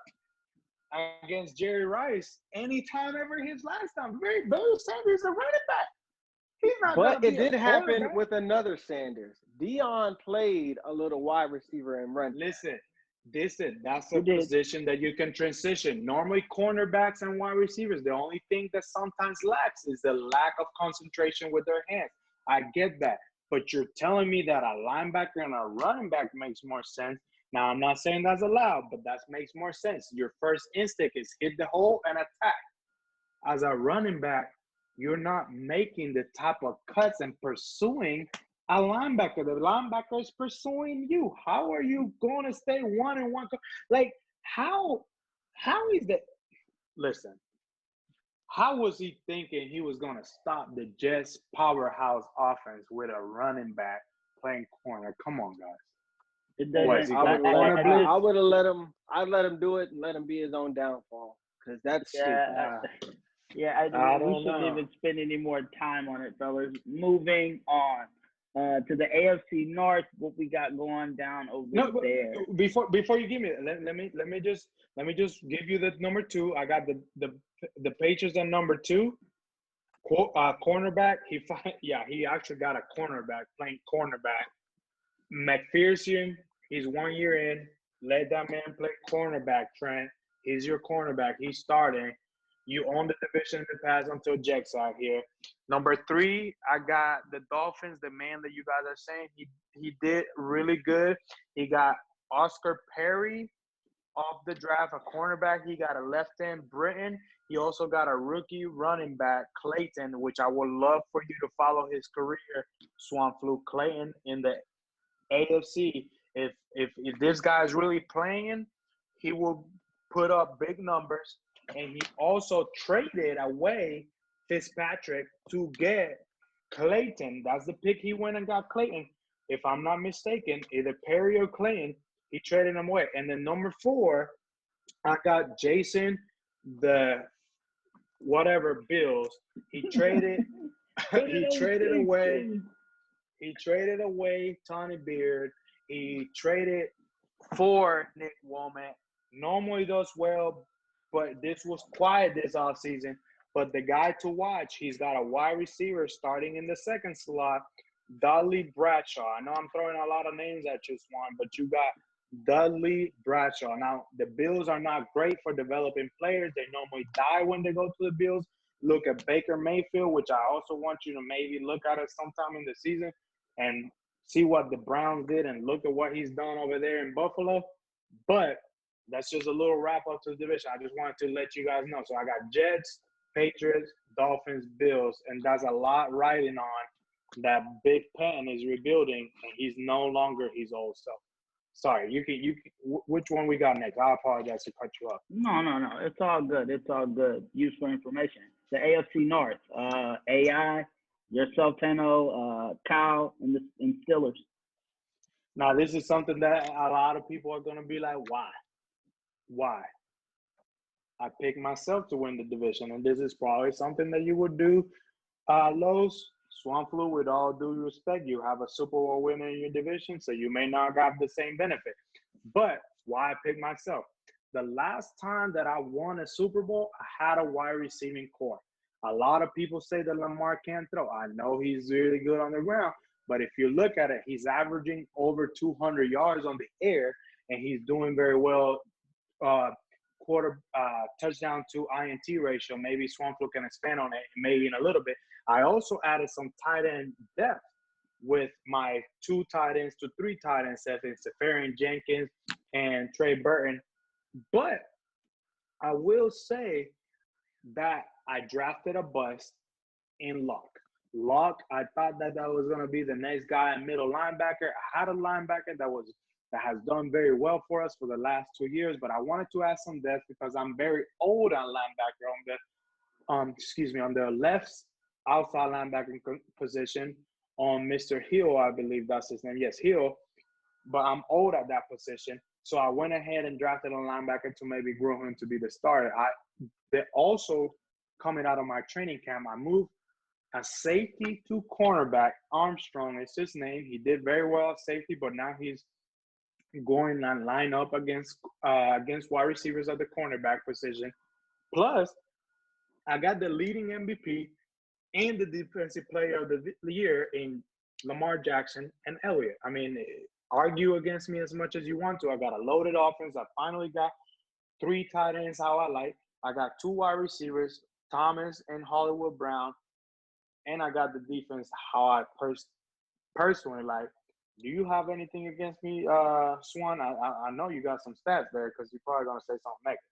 against Jerry Rice anytime ever his last time. Barry Sanders is a running back. He's not. But it did happen with another Sanders. Dion played a little wide receiver and run. Listen, that's a position that you can transition. Normally, cornerbacks and wide receivers, the only thing that sometimes lacks is the lack of concentration with their hands. I get that. But you're telling me that a linebacker and a running back makes more sense. Now, I'm not saying that's allowed, but that makes more sense. Your first instinct is hit the hole and attack. As a running back, you're not making the type of cuts and pursuing a linebacker. The linebacker is pursuing you. How are you going to stay 1-1? Like, how is that? Listen, how was he thinking he was going to stop the Jets' powerhouse offense with a running back playing corner? Come on, guys. I would have let him. I'd let him do it and let him be his own downfall, because that's stupid. We shouldn't even spend any more time on it, fellas. Moving on to the AFC North, what we got going down over there. Before you give me it, let me just give you the number 2. I got the Patriots on number 2. Cornerback. He actually got a cornerback playing cornerback. McPherson, he's 1 year in. Let that man play cornerback, Trent. He's your cornerback. He's starting. You own the division in the past until Jack's out here. Number 3, I got the Dolphins, the man that you guys are saying. He did really good. He got Oscar Perry off the draft, a cornerback. He got a left end, Britton. He also got a rookie running back, Clayton, which I would love for you to follow his career, Swamp Flu Clayton, in the AFC. If this guy is really playing, he will put up big numbers. And he also traded away Fitzpatrick to get Clayton. That's the pick he went and got Clayton. If I'm not mistaken, either Perry or Clayton, he traded him away. And then number 4, I got Jason, the whatever Bills. He traded away Tony Beard. He traded for Nick Womack. Normally does well, but this was quiet this offseason. But the guy to watch, he's got a wide receiver starting in the second slot, Dudley Bradshaw. I know I'm throwing a lot of names at you, Swan, but you got Dudley Bradshaw. Now, the Bills are not great for developing players. They normally die when they go to the Bills. Look at Baker Mayfield, which I also want you to maybe look at it sometime in the season and see what the Browns did and look at what he's done over there in Buffalo. But that's just a little wrap-up to the division. I just wanted to let you guys know. So I got Jets, Patriots, Dolphins, Bills, and that's a lot riding on that Big Pen is rebuilding, and he's no longer his old self. Sorry, you can. Which one we got next? I apologize to cut you off. No. It's all good. It's all good. Useful information. The AFC North. AI, yourself, Tano, Kyle, and Steelers. Now, this is something that a lot of people are going to be like, why? Why? I picked myself to win the division, and this is probably something that you would do, Los. Swamp Flu, with all due respect, you have a Super Bowl winner in your division, so you may not have the same benefit. But why I picked myself? The last time that I won a Super Bowl, I had a wide receiving core. A lot of people say that Lamar can't throw. I know he's really good on the ground, but if you look at it, he's averaging over 200 yards on the air, and he's doing very well touchdown to INT ratio. Maybe Swamp Flu can expand on it, maybe in a little bit. I also added some tight end depth with my 2 tight ends to 3 tight end sets in Safarian Jenkins and Trey Burton. But I will say that I drafted a bust in Luck. I thought that was going to be the next guy in middle linebacker. I had a linebacker that has done very well for us for the last 2 years, but I wanted to add some depth because I'm very old on linebacker on the left outside linebacker position on Mr. Hill, I believe that's his name. Yes, Hill. But I'm old at that position. So I went ahead and drafted a linebacker to maybe grow him to be the starter. They also, coming out of my training camp, I moved a safety to cornerback. Armstrong is his name. He did very well at safety, but now he's going and line up against wide receivers at the cornerback position. Plus, I got the leading MVP and the defensive player of the year in Lamar Jackson and Elliott. I mean, argue against me as much as you want to. I got a loaded offense. I finally got 3 tight ends how I like. I got 2 wide receivers, Thomas and Hollywood Brown, and I got the defense how I personally like. Do you have anything against me, Swan? I know you got some stats there because you're probably going to say something negative.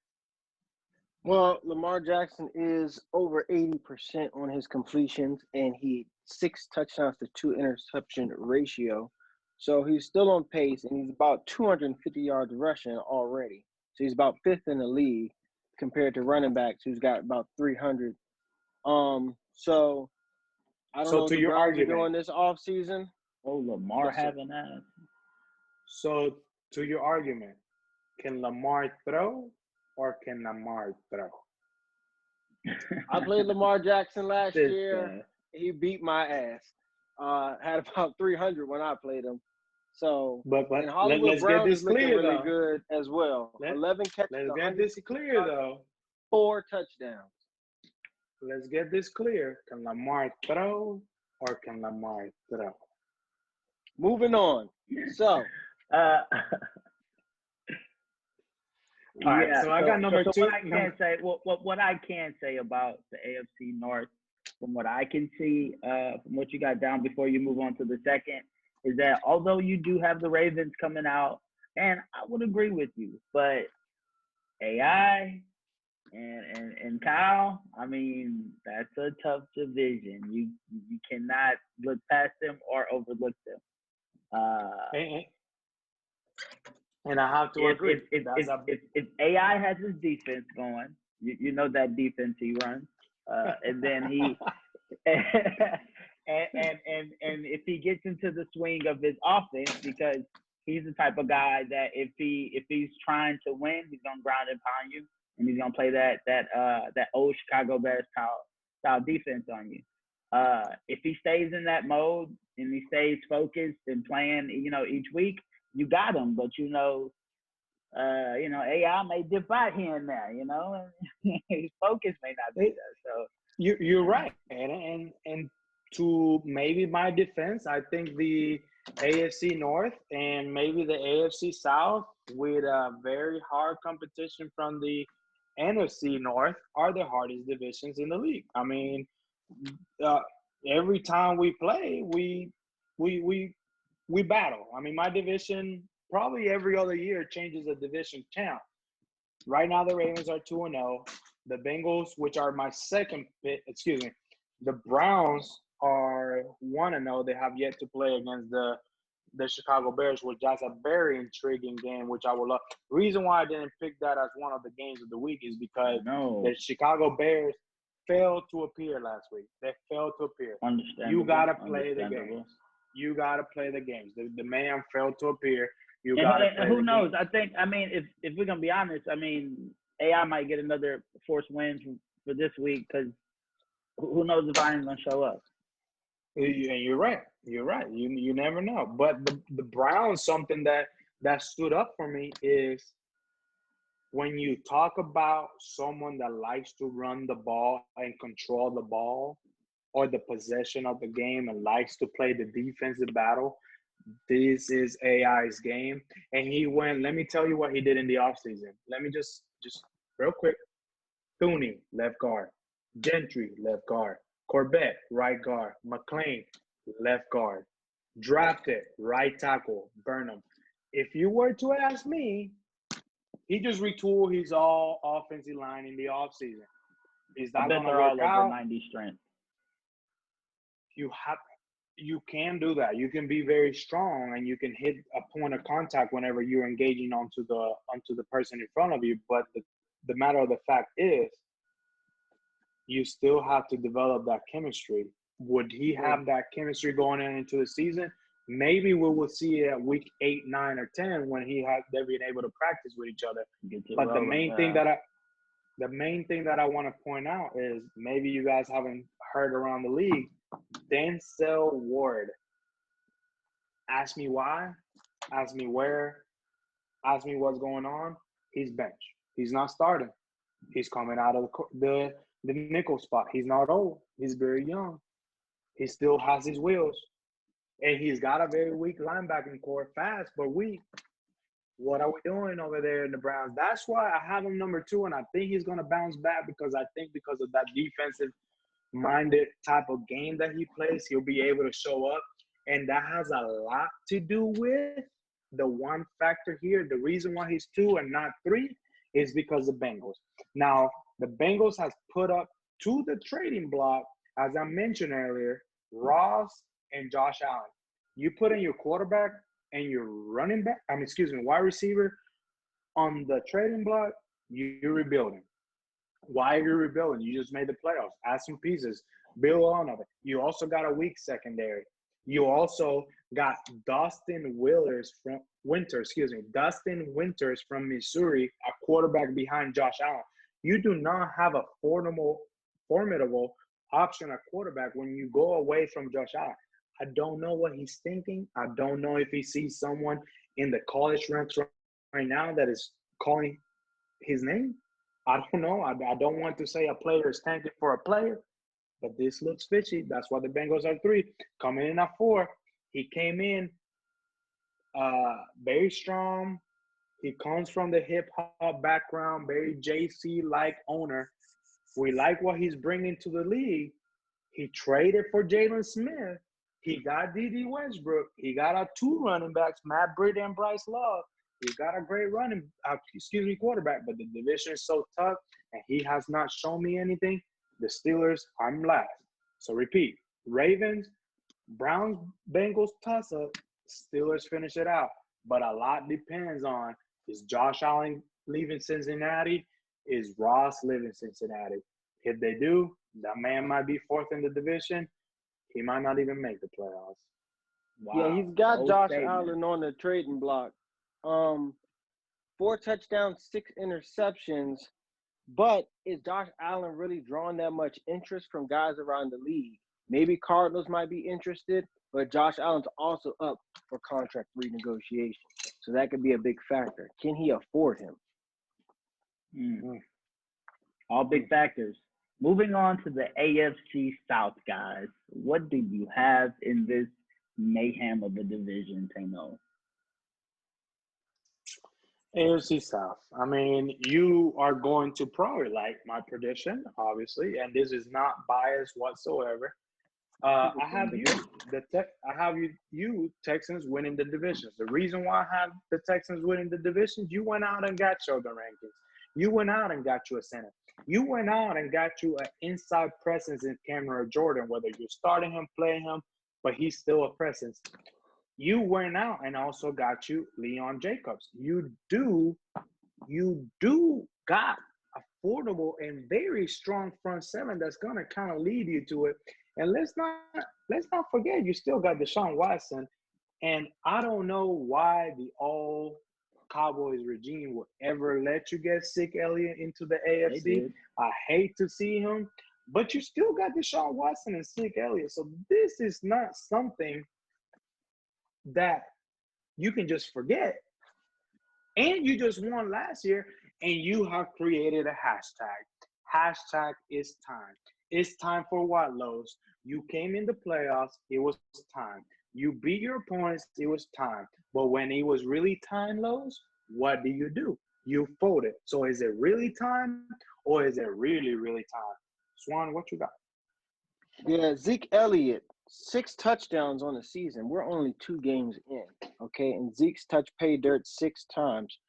Well, Lamar Jackson is over 80% on his completions, and he 6 touchdowns to 2 interception ratio. So he's still on pace, and he's about 250 yards rushing already. So he's about 5th in the league compared to running backs who's got about 300. So I don't know what the Browns are doing this offseason. Oh, Lamar having that. So to your argument, can Lamar throw or can Lamar throw? I played Lamar Jackson last year. He beat my ass. Had about 300 when I played him. So, but and Hollywood Brown is looking really good as well. 11 catches. Let's get this clear, though. 4 touchdowns. Let's get this clear. Can Lamar throw or can Lamar throw? Moving on. So, all right, so I got number 2. What I can say about the AFC North, from what I can see, from what you got down before you move on to the second, is that although you do have the Ravens coming out, and I would agree with you, but AI and Kyle. I mean, that's a tough division. You cannot look past them or overlook them. And, and I have to if agree. if AI has his defense going, you know that defense he runs, and then he and if he gets into the swing of his offense, because he's the type of guy that if he's trying to win, he's gonna ground and pound you, and he's gonna play that old Chicago Bears style defense on you. If he stays in that mode and he stays focused and playing, each week, you got him. But AI may dip out here and there, and his focus may not be there. So you're right, and to maybe my defense, I think the AFC North and maybe the AFC South, with a very hard competition from the NFC North, are the hardest divisions in the league. I mean, every time we play, we battle. I mean, my division probably every other year changes a division champ. Right now, the Ravens are 2-0. The Bengals, which are my second pick, the Browns are 1-0. They have yet to play against the Chicago Bears, which that's a very intriguing game, which I would love. The reason why I didn't pick that as one of the games of the week is because the Chicago Bears failed to appear last week. They failed to appear. You got to play the games. You got to play the games. The man failed to appear. You got to play who the knows? games. I mean, if we're going to be honest, I mean, AI might get another forced win for this week, because who knows if Iron's going to show up. And you're right. You're right. You never know. But the Browns, something that stood up for me is when you talk about someone that likes to run the ball and control the ball or the possession of the game and likes to play the defensive battle, this is AI's game. And he went, let me tell you what he did in the offseason. Let me just real quick. Thuney, left guard. Gentry, left guard. Corbett, right guard. McLean, left guard. Drafted, right tackle. Burnham. If you were to ask me, he just retooled his all offensive line in the offseason. Is that going to work out? Over 90 strength. You can do that. You can be very strong and you can hit a point of contact whenever you're engaging onto the person in front of you. But the matter of the fact is, you still have to develop that chemistry. Would he have that chemistry going into the season? Maybe we will see it at week 8, 9, or 10 when they're being able to practice with each other. But the main thing that I want to point out is, maybe you guys haven't heard around the league, Denzel Ward. Ask me why, ask me where, ask me what's going on. He's benched. He's not starting. He's coming out of the nickel spot. He's not old. He's very young. He still has his wheels. And he's got a very weak linebacking core, fast but weak. What are we doing over there in the Browns? That's why I have him number 2, and I think he's going to bounce back, because I think because of that defensive-minded type of game that he plays, he'll be able to show up. And that has a lot to do with the one factor here. The reason why he's 2 and not 3 is because of Bengals. Now, the Bengals has put up to the trading block, as I mentioned earlier, Ross and Josh Allen. You put in your quarterback and your wide receiver on the trading block, you're rebuilding. Why are you rebuilding? You just made the playoffs. Add some pieces. Build on of it. You also got a weak secondary. You also got Dustin Winters from Missouri, a quarterback behind Josh Allen. You do not have a formidable option at quarterback when you go away from Josh Allen. I don't know what he's thinking. I don't know if he sees someone in the college ranks right now that is calling his name. I don't know. I don't want to say a player is tanking for a player, but this looks fishy. That's why the Bengals are 3. Coming in at 4. He came in very strong. He comes from the hip-hop background, very JC-like owner. We like what he's bringing to the league. He traded for Jalen Smith. He got D.D. Westbrook. He got our 2 running backs, Matt Britt and Bryce Love. He's got a great quarterback, but the division is so tough, and he has not shown me anything. The Steelers, I'm last. So repeat: Ravens, Browns, Bengals toss up. Steelers finish it out. But a lot depends on, is Josh Allen leaving Cincinnati? Is Ross leaving Cincinnati? If they do, that man might be fourth in the division. He might not even make the playoffs. Wow. Yeah, he's got Bold Josh statement. Allen on the trading block. 4 touchdowns, 6 interceptions. But is Josh Allen really drawing that much interest from guys around the league? Maybe Cardinals might be interested, but Josh Allen's also up for contract renegotiation. So that could be a big factor. Can he afford him? All big factors. Moving on to the AFC South, guys. What do you have in this mayhem of the division, Tano? AFC South. I mean, you are going to probably like my prediction, obviously, and this is not biased whatsoever. I have you Texans winning the divisions. The reason why I have the Texans winning the divisions, you went out and got your the rankings. You went out and got you a center. You went out and got you an inside presence in Cameron Jordan, whether you're starting him, playing him, but he's still a presence. You went out and also got you Leon Jacobs. You do got affordable and very strong front seven that's gonna kind of lead you to it. And let's not forget, you still got Deshaun Watson. And I don't know why the all Cowboys regime will ever let you get Zeke Elliott into the AFC. I hate to see him, but you still got Deshaun Watson and Zeke Elliott. So this is not something that you can just forget. And you just won last year, and you have created a hashtag. Hashtag is time. It's time for what, Lowe's? You came in the playoffs, it was time. You beat your opponents, it was time. But when it was really time, Lowe's, what do? You folded. So is it really time, or is it really, really time? Swan, what you got? Yeah, Zeke Elliott, 6 touchdowns on the season. We're only 2 games in, okay? And Zeke's touched pay dirt 6 times.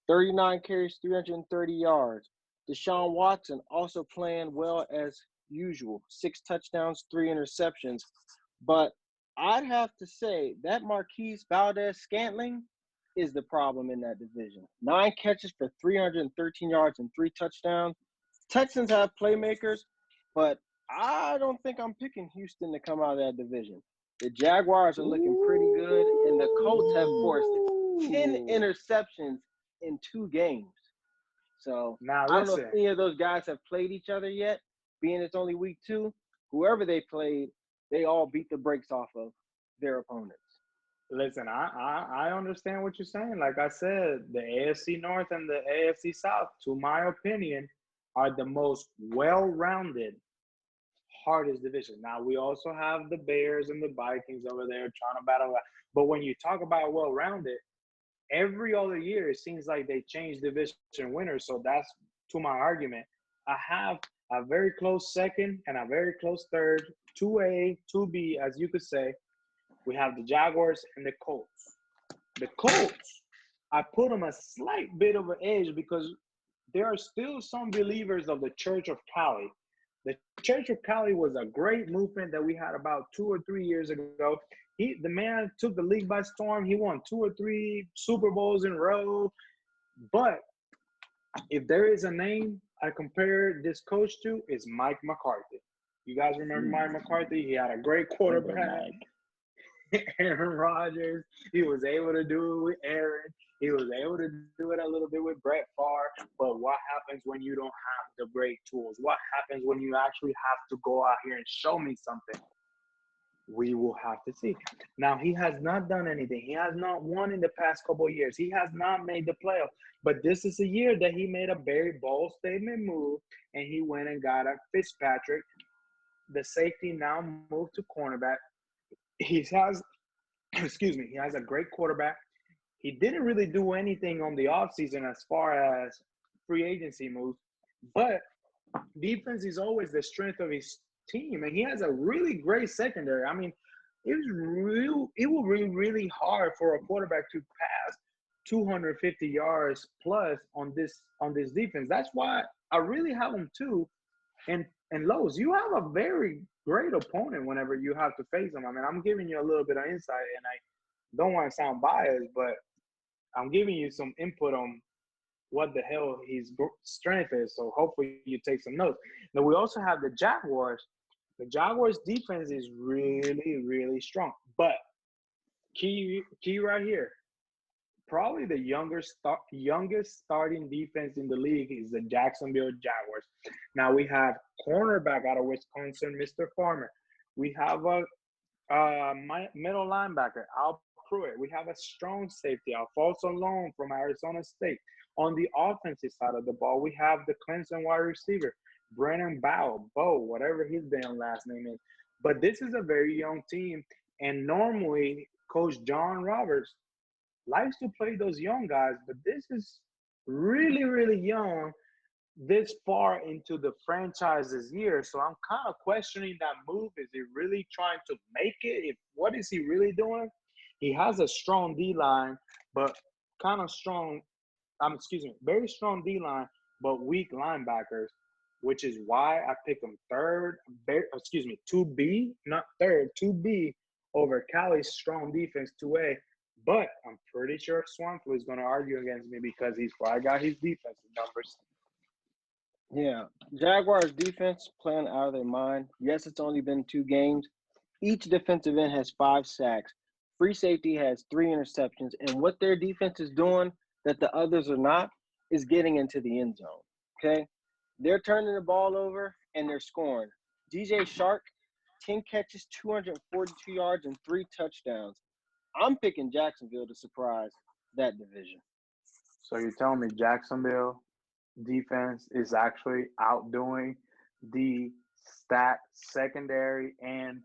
39 carries, 330 yards. Deshaun Watson also playing well as usual. 6 touchdowns, 3 interceptions. But I'd have to say that Marquise Valdez-Scantling is the problem in that division. 9 catches for 313 yards and 3 touchdowns. Texans have playmakers, but I don't think I'm picking Houston to come out of that division. The Jaguars are looking pretty good, and the Colts have forced 10 interceptions in 2 games. So Now, I don't know if any of those guys have played each other yet, being it's only week 2. Whoever they played, they all beat the brakes off of their opponents. Listen, I understand what you're saying. Like I said, the AFC North and the AFC South, to my opinion, are the most well-rounded, hardest division. Now, we also have the Bears and the Vikings over there trying to battle. But when you talk about well-rounded, every other year, it seems like they change division winners. So that's to my argument. I have a very close second and a very close third, 2A, 2B, as you could say. We have the Jaguars and the Colts. The Colts, I put them a slight bit of an edge because there are still some believers of the Church of Cali. The Church of Cali was a great movement that we had about 2 or 3 years ago. The man took the league by storm. He won 2 or 3 Super Bowls in a row. But if there is a name I compare this coach to, is Mike McCarthy. You guys remember Mike McCarthy? He had a great quarterback. Aaron Rodgers. He was able to do it with Aaron. He was able to do it a little bit with Brett Favre. But what happens when you don't have the great tools? What happens when you actually have to go out here and show me something? We will have to see. Now, he has not done anything. He has not won in the past couple of years. He has not made the playoffs. But this is a year that he made a very bold statement move, and he went and got a Fitzpatrick. The safety now moved to cornerback. He has a great quarterback. He didn't really do anything on the offseason as far as free agency moves, but defense is always the strength of his team, and he has a really great secondary. I mean, it will be really hard for a quarterback to pass 250 yards plus on this defense. That's why I really have them too. And Lowe's, you have a very great opponent whenever you have to face them. I mean, I'm giving you a little bit of insight, and I don't want to sound biased, but I'm giving you some input on what the hell his strength is. So hopefully you take some notes. Now we also have the Jaguars. The Jaguars defense is really, really strong. But key right here, probably the youngest starting defense in the league is the Jacksonville Jaguars. Now we have cornerback out of Wisconsin, Mr. Farmer. We have a middle linebacker, Al Pruitt. We have a strong safety, Alfonso Long from Arizona State. On the offensive side of the ball, we have the Clemson wide receiver, Brennan Bo, whatever his damn last name is. But this is a very young team, and normally Coach John Roberts likes to play those young guys, but this is really, really young this far into the franchise's year. So I'm kind of questioning that move. Is he really trying to make it? What is he really doing? He has a strong D-line, but kind of strong, very strong D-line, but weak linebackers, which is why I picked him 2B, not third, 2B over Cali's strong defense, 2A. But I'm pretty sure Swampful is going to argue against me because he's probably got his defensive numbers. Yeah, Jaguars defense playing out of their mind. Yes, it's only been 2 games. Each defensive end has 5 sacks. Free safety has 3 interceptions. And what their defense is doing that the others are not is getting into the end zone, okay? They're turning the ball over, and they're scoring. DJ Shark, 10 catches, 242 yards, and 3 touchdowns. I'm picking Jacksonville to surprise that division. So you're telling me Jacksonville defense is actually outdoing the secondary and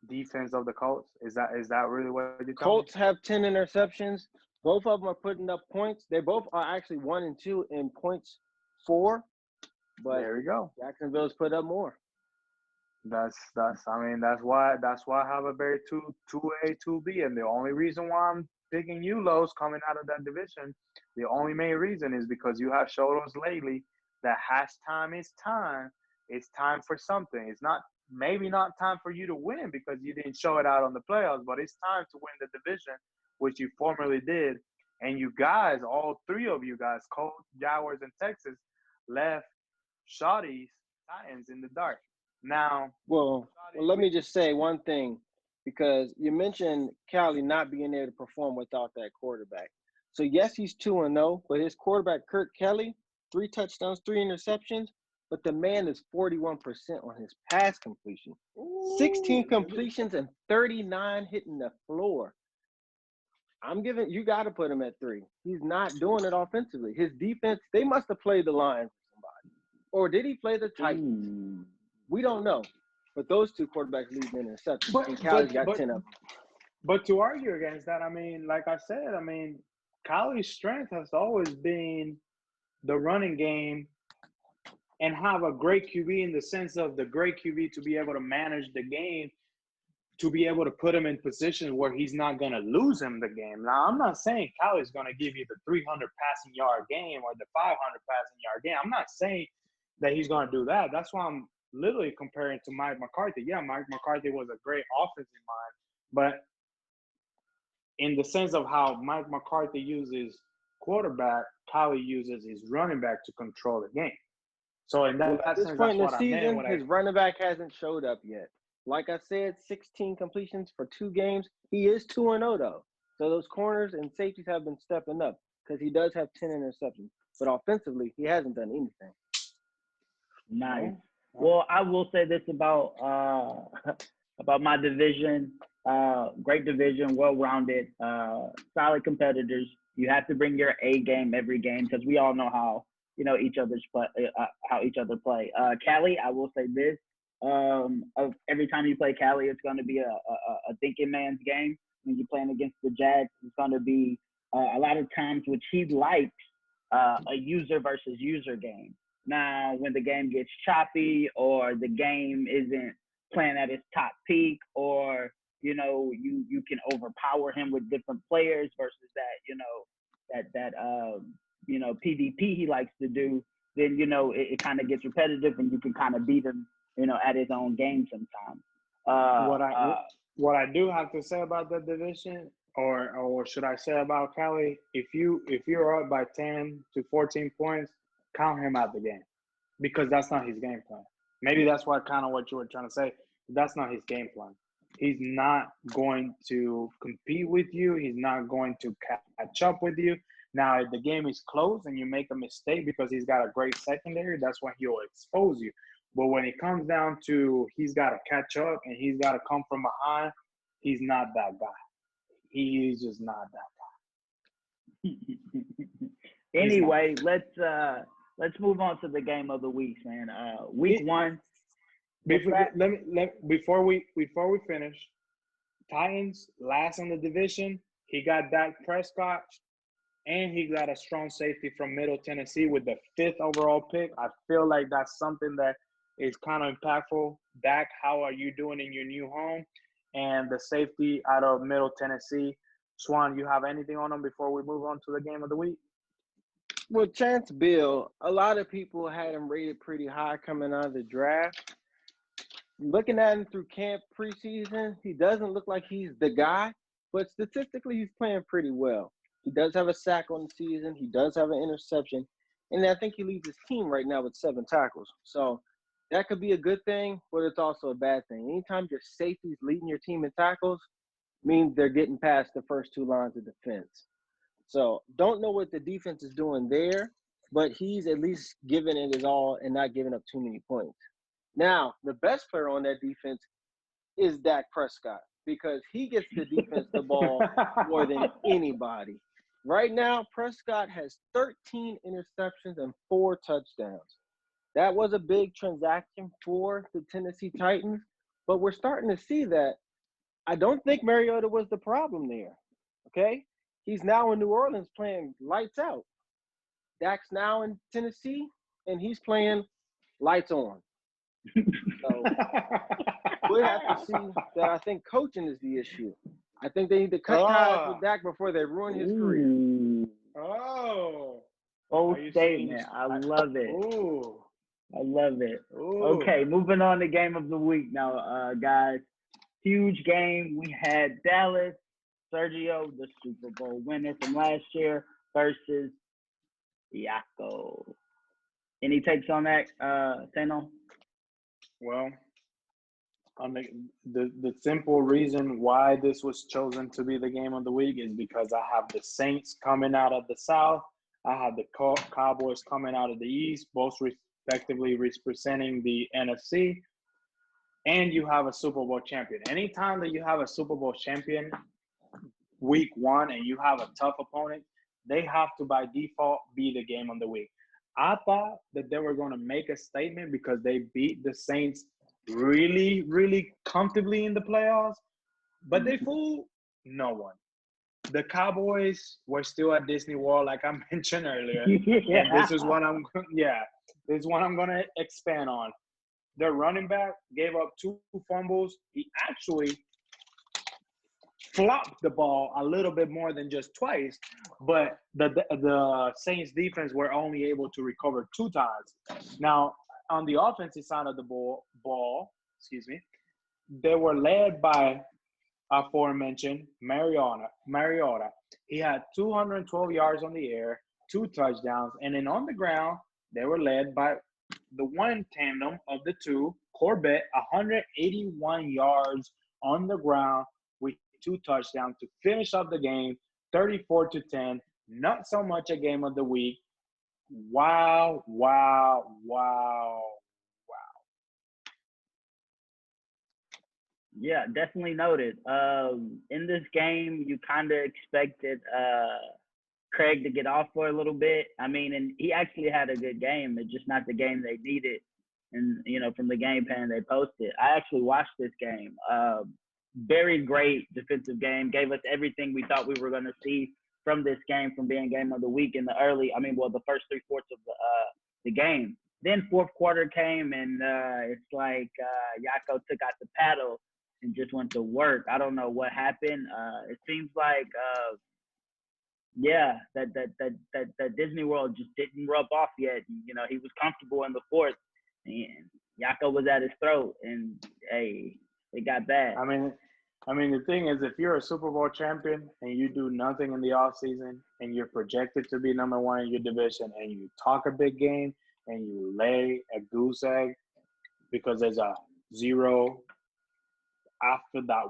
defense of the Colts? Is that really what you're telling me? Colts have 10 interceptions. Both of them are putting up points. They both are actually 1 and 2 in points for. But there we go. Jacksonville's put up more. That's why I have a very 2A, 2B. And the only reason why I'm picking you, Lowe's, coming out of that division, the only main reason is because you have showed us lately that halftime is time. It's time for something. It's maybe not time for you to win because you didn't show it out on the playoffs, but it's time to win the division, which you formerly did. And you guys, all 3 of you guys, Colts, Jaguars, and Texas, left Shotty's Titans in the dark. Now, well, let me just say one thing, because you mentioned Cali not being able to perform without that quarterback. So, yes, he's 2-0, but his quarterback, Kirk Kelly, 3 touchdowns, 3 interceptions, but the man is 41% on his pass completion. 16 completions and 39 hitting the floor. You got to put him at 3. He's not doing it offensively. His defense, they must have played the line for somebody. Or did he play the Titans? We don't know. But those 2 quarterbacks lead in interceptions. And Cali's got 10 of them. But to argue against that, like I said, Cali's strength has always been the running game and have a great QB in the sense of the great QB to be able to manage the game, to be able to put him in positions where he's not going to lose him the game. Now, I'm not saying Cali's going to give you the 300 passing yard game or the 500 passing yard game. I'm not saying that he's going to do that. That's why I'm literally comparing to Mike McCarthy. Yeah, Mike McCarthy was a great offensive mind, but in the sense of how Mike McCarthy uses quarterback, Cali uses his running back to control the game. So in that at this sense, point in that's the what season, I meant. his running back hasn't showed up yet. Like I said, 16 completions for 2 games. He is 2-0 though. So those corners and safeties have been stepping up because he does have 10 interceptions. But offensively, he hasn't done anything. Nice. Well, I will say this about my division. Great division, well-rounded, solid competitors. You have to bring your A game every game because we all know how each other play. Cali, I will say this: every time you play Cali, it's going to be a thinking man's game. When you're playing against the Jags, it's going to be a lot of times which he likes a user versus user game. Now, when the game gets choppy or the game isn't playing at its top peak or, you can overpower him with different players versus that PvP he likes to do, then it kind of gets repetitive and you can kind of beat him at his own game sometimes. What I do have to say about the division, or should I say about Cali, if you're up by 10 to 14 points, count him out the game, because that's not his game plan. Maybe that's what you were trying to say. That's not his game plan. He's not going to compete with you. He's not going to catch up with you. Now, if the game is close and you make a mistake because he's got a great secondary, that's when he'll expose you. But when it comes down to he's got to catch up and he's got to come from behind, he's not that guy. He is just not that guy. Anyway, let's move on to the game of the week, man. Week one. Before we finish, Titans last in the division. He got Dak Prescott, and he got a strong safety from Middle Tennessee with the 5th overall pick. I feel like that's something that is kind of impactful. Dak, how are you doing in your new home? And the safety out of Middle Tennessee. Swan, you have anything on him before we move on to the game of the week? Well, Chance Bill, a lot of people had him rated pretty high coming out of the draft. Looking at him through camp preseason, he doesn't look like he's the guy, but statistically he's playing pretty well. He does have a sack on the season. He does have an interception. And I think he leads his team right now with 7 tackles. So that could be a good thing, but it's also a bad thing. Anytime your safety's leading your team in tackles, means they're getting past the first 2 lines of defense. So don't know what the defense is doing there, but he's at least giving it his all and not giving up too many points. Now, the best player on that defense is Dak Prescott, because he gets the defense the ball more than anybody. Right now, Prescott has 13 interceptions and 4 touchdowns. That was a big transaction for the Tennessee Titans, but we're starting to see that I don't think Mariota was the problem there, okay? He's now in New Orleans playing lights out. Dak's now in Tennessee, and he's playing lights on. So we'll have to see that. I think coaching is the issue. I think they need to cut ties with Dak before they ruin his career. Bold statement. I love it. I love it. Okay, moving on to game of the week now, guys. Huge game. We had Dallas, Sergio, the Super Bowl winner from last year, versus Yaco. Any takes on that, Tano? Well, the simple reason why this was chosen to be the game of the week is because I have the Saints coming out of the South. I have the Cowboys coming out of the East, both respectively representing the NFC. And you have a Super Bowl champion. Anytime that you have a Super Bowl champion week one and you have a tough opponent, they have to by default be the game of the week. I thought that they were going to make a statement because they beat the Saints really, really comfortably in the playoffs, but they fooled no one. The Cowboys were still at Disney World, like I mentioned earlier, and this is what I'm going to expand on. Their running back gave up 2 fumbles. He actually flopped the ball a little bit more than just twice, but the Saints defense were only able to recover 2 times. Now, on the offensive side of the ball, they were led by aforementioned Mariota. He had 212 yards on the air, 2 touchdowns, and then on the ground, they were led by the one tandem of the 2, Corbett, 181 yards on the ground with 2 touchdowns to finish up the game, 34-10. Not so much a game of the week. Wow. Yeah, definitely noted. In this game, you kind of expected Craig to get off for a little bit. I mean, and he actually had a good game. It's just not the game they needed. And, from the game plan they posted. I actually watched this game. Very great defensive game. Gave us everything we thought we were going to see from this game, from being game of the week in the the first 3/4 of the game. Then 4th quarter came, and it's like Yaco took out the paddle and just went to work. I don't know what happened. It seems like that Disney World just didn't rub off yet. You know, he was comfortable in the fourth, and Yako was at his throat, and hey, it got bad. I mean, the thing is, if you're a Super Bowl champion and you do nothing in the offseason and you're projected to be number one in your division and you talk a big game and you lay a goose egg because there's a 0 after that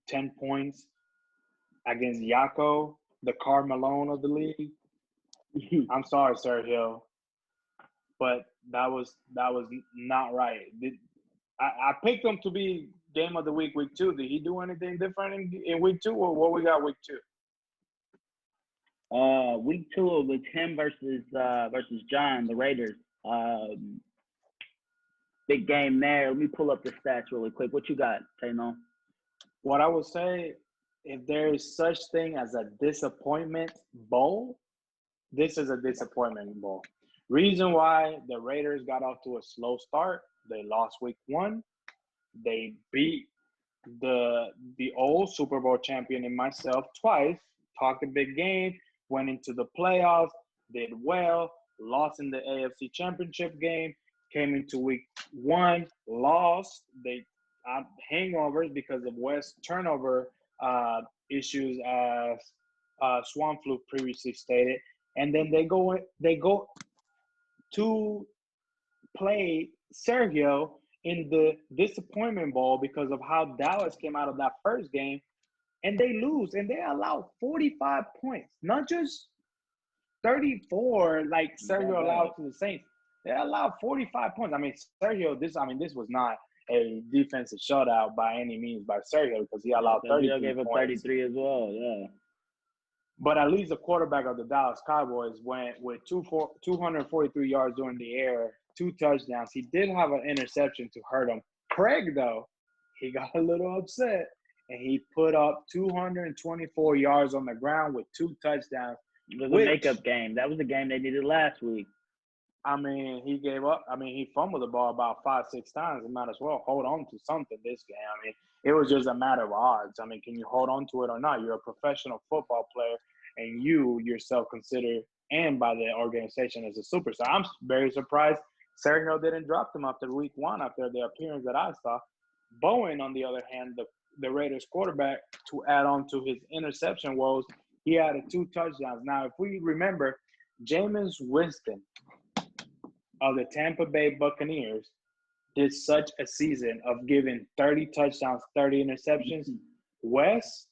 10 points against Yako, the Karl Malone of the league. I'm sorry, Sergio, but that was not right. I picked him to be game of the week 2. Did he do anything different in week 2, or what we got week 2? Week 2 was him versus John, the Raiders. Big game there. Let me pull up the stats really quick. What you got, Tano? What I would say, if there is such thing as a disappointment bowl, this is a disappointment bowl. Reason why the Raiders got off to a slow start, they lost week 1. They beat the old Super Bowl champion and myself twice, talked a big game, went into the playoffs, did well, lost in the AFC Championship game, came into week 1, lost. They hangovers because of West turnover issues, as Swan Flu previously stated, and then they go to play Sergio in the disappointment bowl because of how Dallas came out of that first game, and they lose, and they allow 45 points, not just 34 like Sergio allowed to the Saints. They allowed 45 points. I mean, Sergio, this was not a defensive shutout by any means by Sergio because he allowed 33 Sergio gave up 33 as well, yeah. But at least the quarterback of the Dallas Cowboys went with 243 yards during the air, 2 touchdowns. He did have an interception to hurt him. Craig, though, he got a little upset, and he put up 224 yards on the ground with 2 touchdowns. It was a makeup game. That was the game they needed last week. I mean, he gave up. I mean, he fumbled the ball about 5-6 times. He might as well hold on to something this game. I mean, it was just a matter of odds. I mean, can you hold on to it or not? You're a professional football player, and you yourself consider and by the organization as a superstar. I'm very surprised Sergio didn't drop them after week 1 after the appearance that I saw. Bowen, on the other hand, the Raiders quarterback, to add on to his interception woes, he added 2 touchdowns. Now, if we remember, Jameis Winston of the Tampa Bay Buccaneers did such a season of giving 30 touchdowns, 30 interceptions. Wes,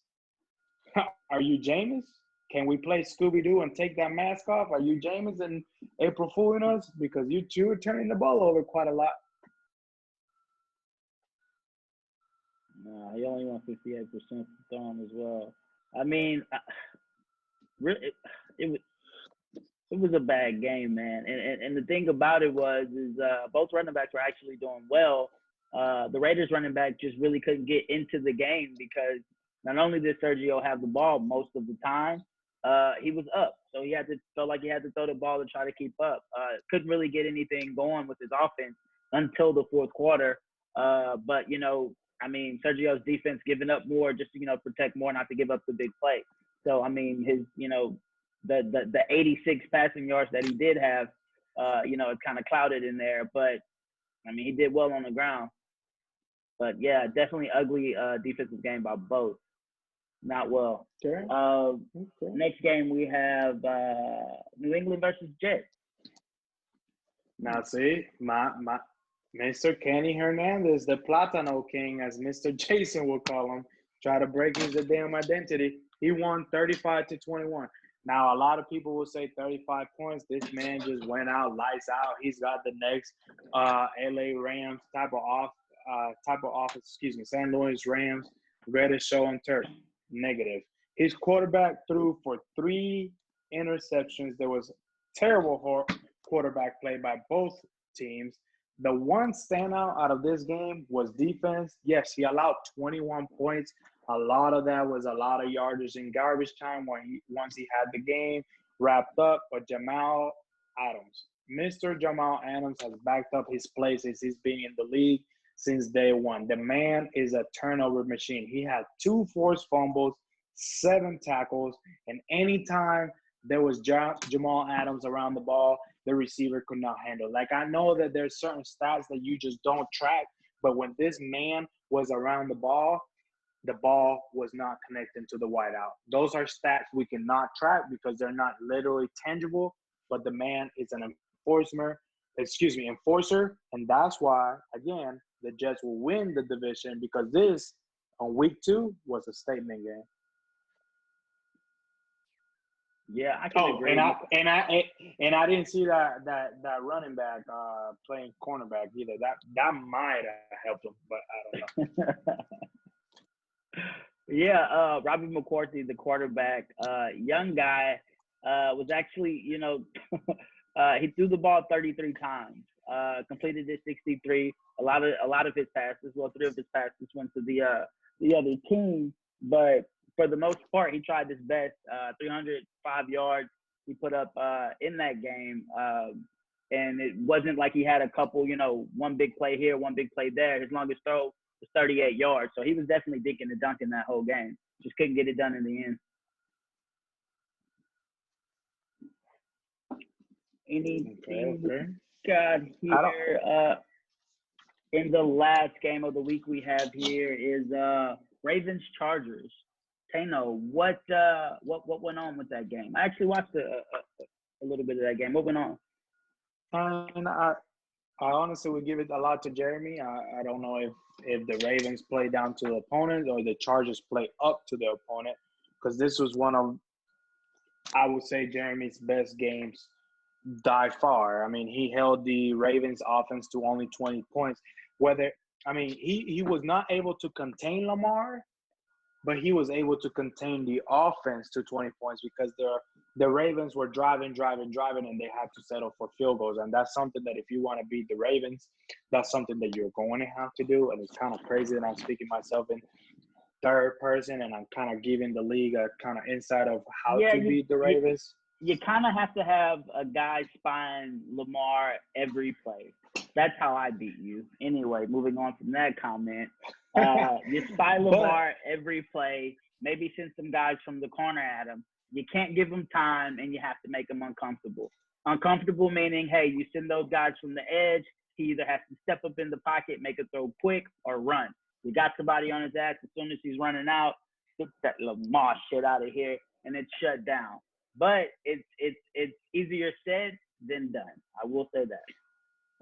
are you Jameis? Can we play Scooby-Doo and take that mask off? Are you Jameis and April fooling us? Because you were turning the ball over quite a lot. Nah, he only won 58% throwing as well. I mean, really, it was a bad game, man. And the thing about it is both running backs were actually doing well. The Raiders running back just really couldn't get into the game because not only did Sergio have the ball most of the time, he was up. So felt like he had to throw the ball to try to keep up. Couldn't really get anything going with his offense until the fourth quarter. But, I mean, Sergio's defense giving up more just to, protect more, not to give up the big play. So, I mean, his, the 86 passing yards that he did have, it's kind of clouded in there. But, I mean, he did well on the ground. But, yeah, definitely ugly defensive game by both. Not well. Okay. Next game we have New England versus Jets. Now, see, my Mr. Kenny Hernandez, the Platano King, as Mr. Jason will call him, try to break his damn identity. He won 35-21. Now, a lot of people will say 35 points. This man just went out, lights out. He's got the next LA Rams type of office, St. Louis Rams greatest show on turf. Negative. His quarterback threw for 3 interceptions. There was terrible quarterback play by both teams. The one standout out of this game was defense. Yes, he allowed 21 points. A lot of that was a lot of yardage in garbage time once he had the game wrapped up. But Jamal Adams, Mr. Jamal Adams has backed up his play since he's been in the league. since day one. The man is a turnover machine. He had 2 forced fumbles, 7 tackles, and anytime there was Jamal Adams around the ball, the receiver could not handle. Like, I know that there's certain stats that you just don't track, but when this man was around the ball was not connecting to the wideout. Those are stats we cannot track because they're not literally tangible, but the man is an enforcer, and that's why, again, the Jets will win the division because this, on week 2, was a statement game. Yeah, I can agree. And I didn't see that running back playing cornerback either. That might have helped him, but I don't know. Yeah, Robbie McCourty, the quarterback, young guy, was actually, he threw the ball 33 times, completed it 63. A lot of his passes, 3 of his passes went to the other team, but for the most part, he tried his best. 305 yards he put up in that game, and it wasn't like he had a couple, one big play here, one big play there. His longest throw was 38 yards, so he was definitely dinking and dunking that whole game. Just couldn't get it done in the end. Anything we got here in the last game of the week we have here is Ravens Chargers. Tano, what went on with that game? I actually watched a little bit of that game. What went on? And I honestly would give it a lot to Jeremy. I don't know if the Ravens play down to the opponent or the Chargers play up to the opponent, because this was one of, I would say, Jeremy's best games by far. I mean, he held the Ravens offense to only 20 points. He was not able to contain Lamar, but he was able to contain the offense to 20 points because the Ravens were driving, and they had to settle for field goals. And that's something that if you want to beat the Ravens, that's something that you're going to have to do. And it's kind of crazy that I'm speaking myself in third person, and I'm kind of giving the league a kind of insight of how to beat the Ravens. You kind of have to have a guy spying Lamar every play. That's how I beat you. Anyway, moving on from that comment. You spy Lamar every play, maybe send some guys from the corner at him. You can't give him time, and you have to make him uncomfortable. Uncomfortable meaning, hey, you send those guys from the edge. He either has to step up in the pocket, make a throw quick, or run. You got somebody on his ass. As soon as he's running out, get that Lamar shit out of here, and it's shut down. But it's easier said than done. I will say that.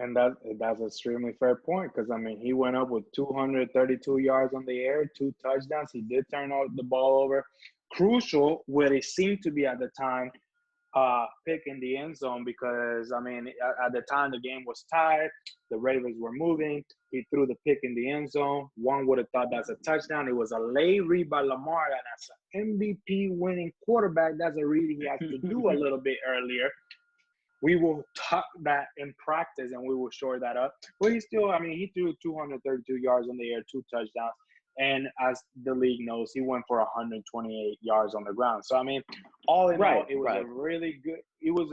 And that's an extremely fair point because, he went up with 232 yards on the air, 2 touchdowns. He did turn the ball over. Crucial, where it seemed to be at the time, pick in the end zone because, at the time the game was tied. The Ravens were moving. He threw the pick in the end zone. One would have thought that's a touchdown. It was a late read by Lamar, and as an MVP winning quarterback, that's a read he has to do a little bit earlier. We will talk that in practice, and we will shore that up. But he still, he threw 232 yards on the air, 2 touchdowns. And as the league knows, he went for 128 yards on the ground. So, all in all, it was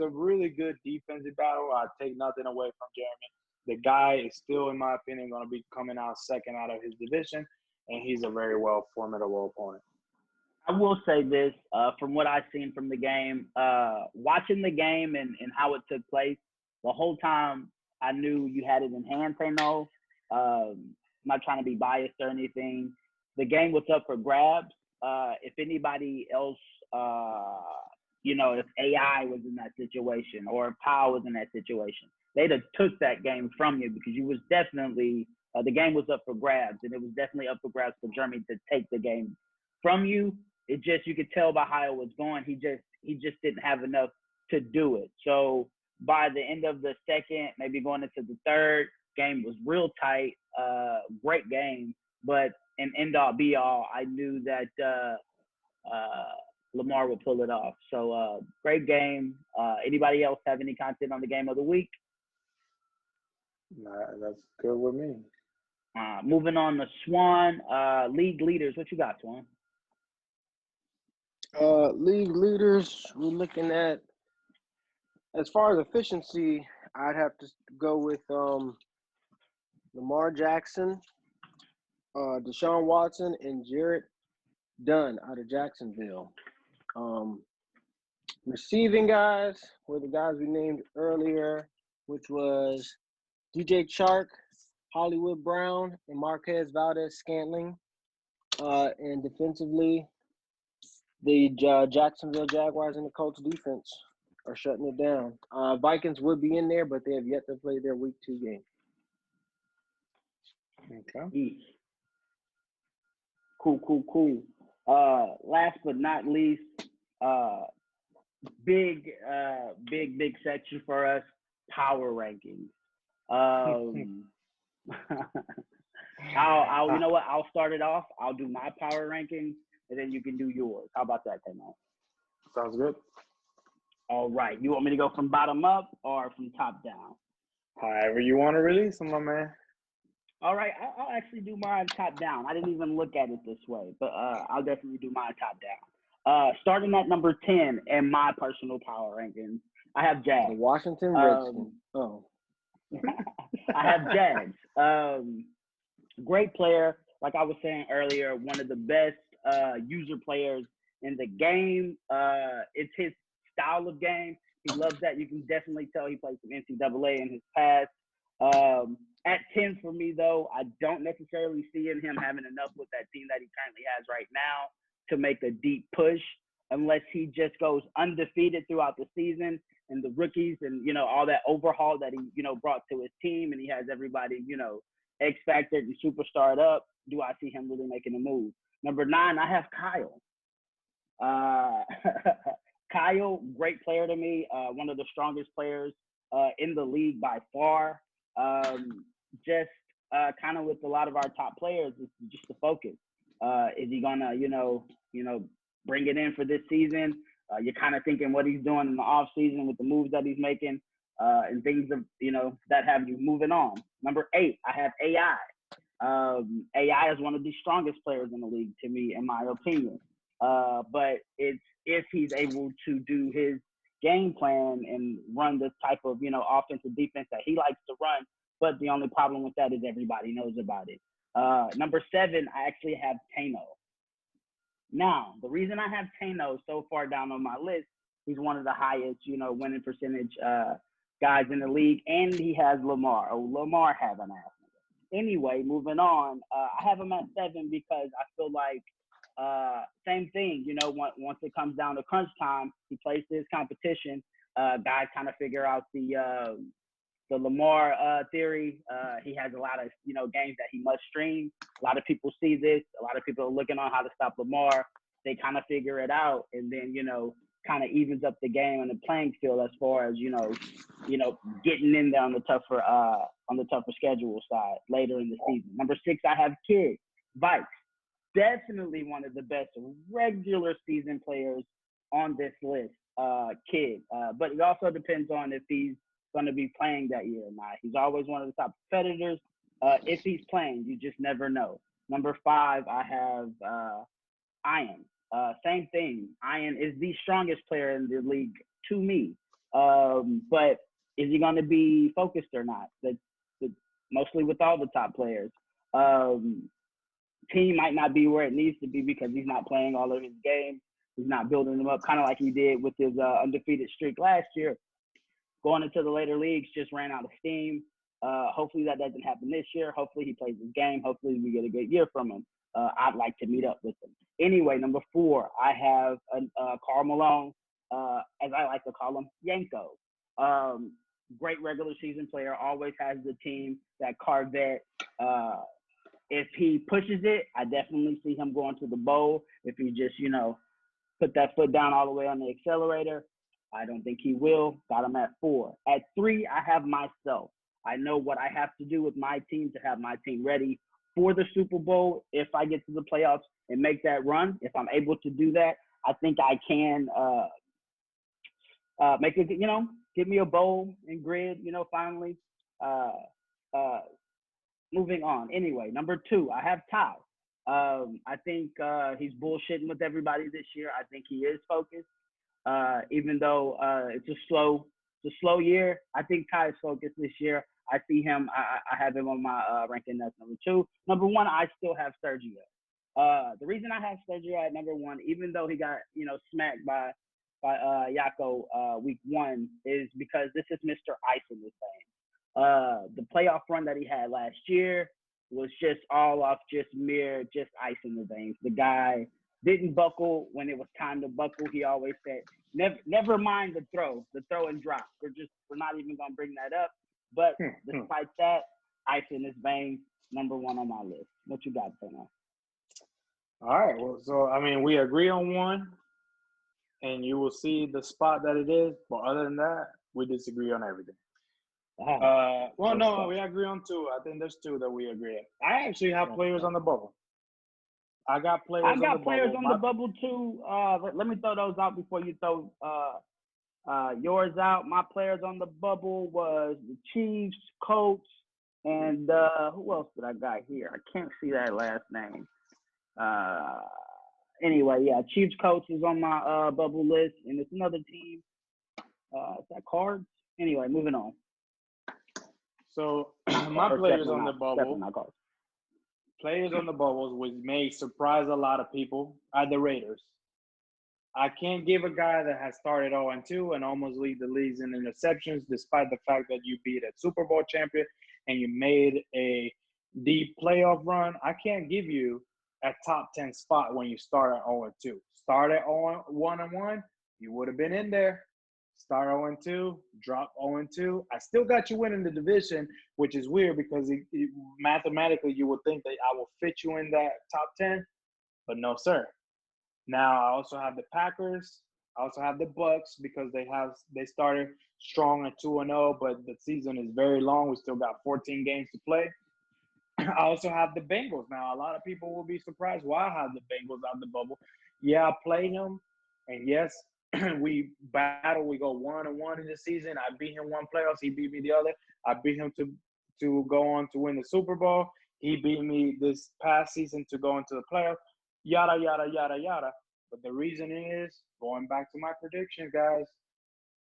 a really good defensive battle. I take nothing away from Jeremy. The guy is still, in my opinion, going to be coming out second out of his division, and he's a very formidable opponent. I will say this, from what I've seen from the game, watching the game and how it took place, the whole time I knew you had it in hand, Tano. I'm not trying to be biased or anything. The game was up for grabs. If anybody else, if AI was in that situation or if Powell was in that situation, they'd have took that game from you because you was definitely the game was up for grabs, and it was definitely up for grabs for Jeremy to take the game from you. It just, you could tell by how it was going, he just didn't have enough to do it. So by the end of the second, maybe going into the third, game was real tight, great game, but in end all be all, I knew that Lamar would pull it off. So great game. Anybody else have any content on the game of the week? Nah, that's good with me. Moving on to Swan, league leaders. What you got, Swan? League leaders, we're looking at, as far as efficiency, I'd have to go with Lamar Jackson, Deshaun Watson, and Jarrett Dunn out of Jacksonville. Receiving guys were the guys we named earlier, which was DJ Chark, Hollywood Brown, and Marquez Valdez-Scantling. And defensively, the Jacksonville Jaguars and the Colts defense are shutting it down. Vikings would be in there, but they have yet to play their Week 2 game. Okay. Cool. Last but not least, big section for us, power rankings. I'll you know what? I'll start it off. I'll do my power rankings, and then you can do yours. How about that, Tano? Sounds good. All right. You want me to go from bottom up or from top down? However you want to release them, my man. All right. I'll actually do mine top down. I didn't even look at it this way, but I'll definitely do mine top down. Starting at number 10 in my personal power rankings, I have Jags. The Washington Redskins. I have Jags. Great player. Like I was saying earlier, one of the best user players in the game. It's his style of game. He loves that. You can definitely tell he played some NCAA in his past. At 10 for me, though, I don't necessarily see him having enough with that team that he currently has right now to make a deep push unless he just goes undefeated throughout the season and the rookies and, all that overhaul that he, brought to his team and he has everybody, X-factored and superstarred up. Do I see him really making a move? Number 9, I have Kyle. Kyle, great player to me, one of the strongest players in the league by far. Just kind of with a lot of our top players, it's just the focus. Is he gonna, bring it in for this season? You're kind of thinking what he's doing in the off season with the moves that he's making and things of, that have you moving on. Number 8, I have AI. AI is one of the strongest players in the league to me, in my opinion. But it's if he's able to do his game plan and run the type of, offensive defense that he likes to run. But the only problem with that is everybody knows about it. Number 7, I actually have Tano. Now, the reason I have Tano so far down on my list, he's one of the highest, winning percentage guys in the league, and he has Lamar. Oh, Lamar have an ass. Anyway, moving on, I have him at 7 because I feel like same thing, once it comes down to crunch time, he plays his competition. Guys kind of figure out the Lamar theory. He has a lot of, games that he must stream. A lot of people see this. A lot of people are looking on how to stop Lamar. They kind of figure it out and then, kind of evens up the game on the playing field as far as, getting in there on the tougher schedule side later in the season. Number 6, I have Kid, Vikes. Definitely one of the best regular season players on this list, Kid. But it also depends on if he's going to be playing that year or not. He's always one of the top competitors. If he's playing, you just never know. Number 5, I have Ian. Same thing. Ian is the strongest player in the league to me. But is he going to be focused or not? That's mostly with all the top players. Team might not be where it needs to be because he's not playing all of his games. He's not building them up, kind of like he did with his undefeated streak last year. Going into the later leagues, just ran out of steam. Hopefully that doesn't happen this year. Hopefully he plays his game. Hopefully we get a good year from him. I'd like to meet up with him. Anyway, number 4, I have Karl Malone, as I like to call him, Yanko. Great regular season player, always has the team, that Corvette. If he pushes it, I definitely see him going to the bowl. If he just, put that foot down all the way on the accelerator, I don't think he will. Got him at 4. At 3, I have myself. I know what I have to do with my team to have my team ready for the Super Bowl. If I get to the playoffs and make that run, if I'm able to do that, I think I can make it, give me a bowl and grid, finally. Moving on. Anyway, number 2, I have Ty. I think he's bullshitting with everybody this year. I think he is focused. Even though it's a slow year, I think Ty is focused this year. I see him. I have him on my ranking as number 2. Number 1, I still have Sergio. The reason I have Sergio at number 1, even though he got smacked by Yako week 1, is because this is Mr. Ice in this thing. The playoff run that he had last year was just all off just ice in the veins. The guy didn't buckle when it was time to buckle. He always said, never mind the throw and drop. We're not even gonna bring that up. But despite that, ice in his veins, number 1 on my list. What you got, Fernando? All right. Well, so I mean, we agree on 1, and you will see the spot that it is. But other than that, we disagree on everything. Well, no, we agree on 2. I think there's 2 that we agree on. I actually have players on the bubble. I got players on the bubble too. Let me throw those out before you throw yours out. My players on the bubble was the Chiefs, Colts, and who else did I got here? I can't see that last name. Anyway, yeah, Chiefs, Colts is on my bubble list, and it's another team. Is that Cards? Anyway, moving on. So my players on the bubble. Players on the bubbles, which may surprise a lot of people, are the Raiders. I can't give a guy that has started 0-2 and almost lead the leagues in interceptions, despite the fact that you beat a Super Bowl champion and you made a deep playoff run. I can't give you a top 10 spot when you start at 0-2. Start at 1-1, you would have been in there. Start 0-2, drop 0-2. I still got you winning the division, which is weird because mathematically you would think that I will fit you in that top 10, but no, sir. Now I also have the Packers. I also have the Bucks because they started strong at 2-0, but the season is very long. We still got 14 games to play. I also have the Bengals. Now a lot of people will be surprised why I have the Bengals out the bubble. Yeah, I played them, and yes, we battle. We go 1-1 in the season. I beat him 1 playoffs. He beat me the other. I beat him to go on to win the Super Bowl. He beat me this past season to go into the playoffs. Yada, yada, yada, yada. But the reason is, going back to my predictions, guys,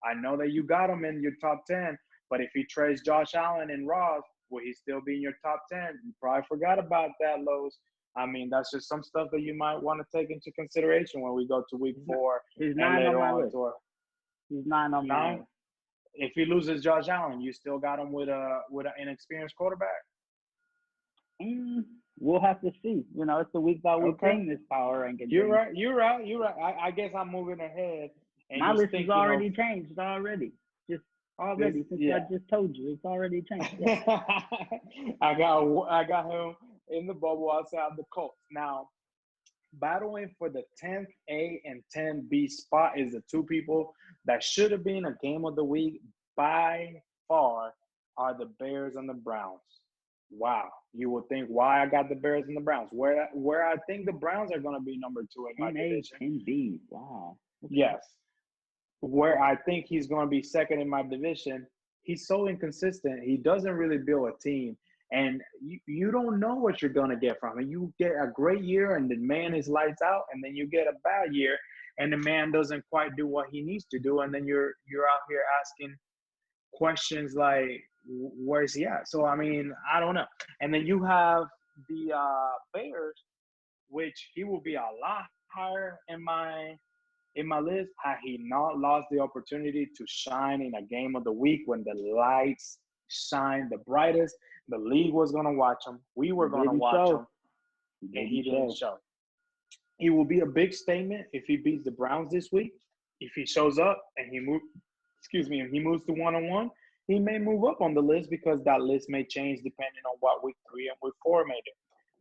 I know that you got him in your top 10, but if he trades Josh Allen and Ross, will he still be in your top 10? You probably forgot about that, Lowe's. I mean, that's just some stuff that you might want to take into consideration when we go to week 4. He's 9 on my list. He's 9 on my list. If he loses Josh Allen, you still got him with an inexperienced quarterback? We'll have to see. It's the week that we playing this power ranking. You're right. I guess I'm moving ahead. And my list has already changed already. Since I just told you, it's already changed. Yeah. I got him in the bubble outside the Colts. Now, battling for the 10th A and 10th B spot is the 2 people that should have been a game of the week by far are the Bears and the Browns. Wow. You would think why I got the Bears and the Browns. Where I think the Browns are going to be number 2 in my division. 10B. Wow. Okay. Yes. Where I think he's going to be second in my division, he's so inconsistent. He doesn't really build a team. And you don't know what you're going to get from him. You get a great year and the man is lights out, and then you get a bad year and the man doesn't quite do what he needs to do. And then you're out here asking questions like, where's he at? So, I mean, I don't know. And then you have the Bears, which he will be a lot higher in my list had he not lost the opportunity to shine in a game of the week when the lights shine the brightest. The league was going to watch him. We were going to watch him. And he didn't show. It will be a big statement if he beats the Browns this week. If he shows up and he moves to 1-1, he may move up on the list because that list may change depending on what week 3 and week 4 may do.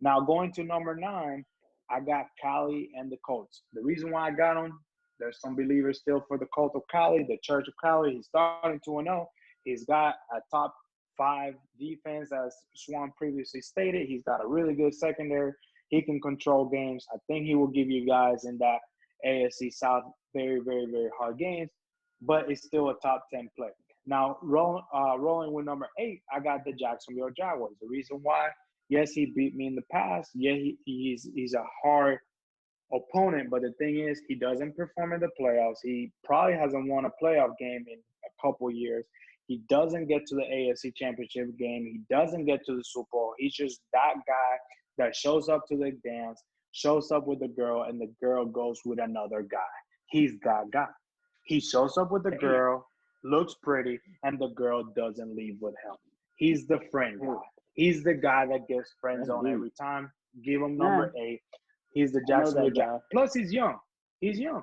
Now, going to number 9, I got Cali and the Colts. The reason why I got them, there's some believers still for the cult of Cali, the Church of Cali. He's starting 2-0. He's got a top 5 defense, as Swan previously stated. He's got a really good secondary. He can control games. I think he will give you guys in that AFC South very, very, very hard games, but it's still a top 10 play. Now, rolling with number 8, I got the Jacksonville Jaguars. The reason why, yes, he beat me in the past. Yeah, he's a hard opponent, but the thing is, he doesn't perform in the playoffs. He probably hasn't won a playoff game in a couple years. He doesn't get to the AFC Championship game. He doesn't get to the Super Bowl. He's just that guy that shows up to the dance, shows up with the girl, and the girl goes with another guy. He's that guy. He shows up with the girl, looks pretty, and the girl doesn't leave with him. He's the friend guy. He's the guy that gets friend zone every time. Give him number 8. He's the Jacksonville Jack. Plus, he's young. He's young.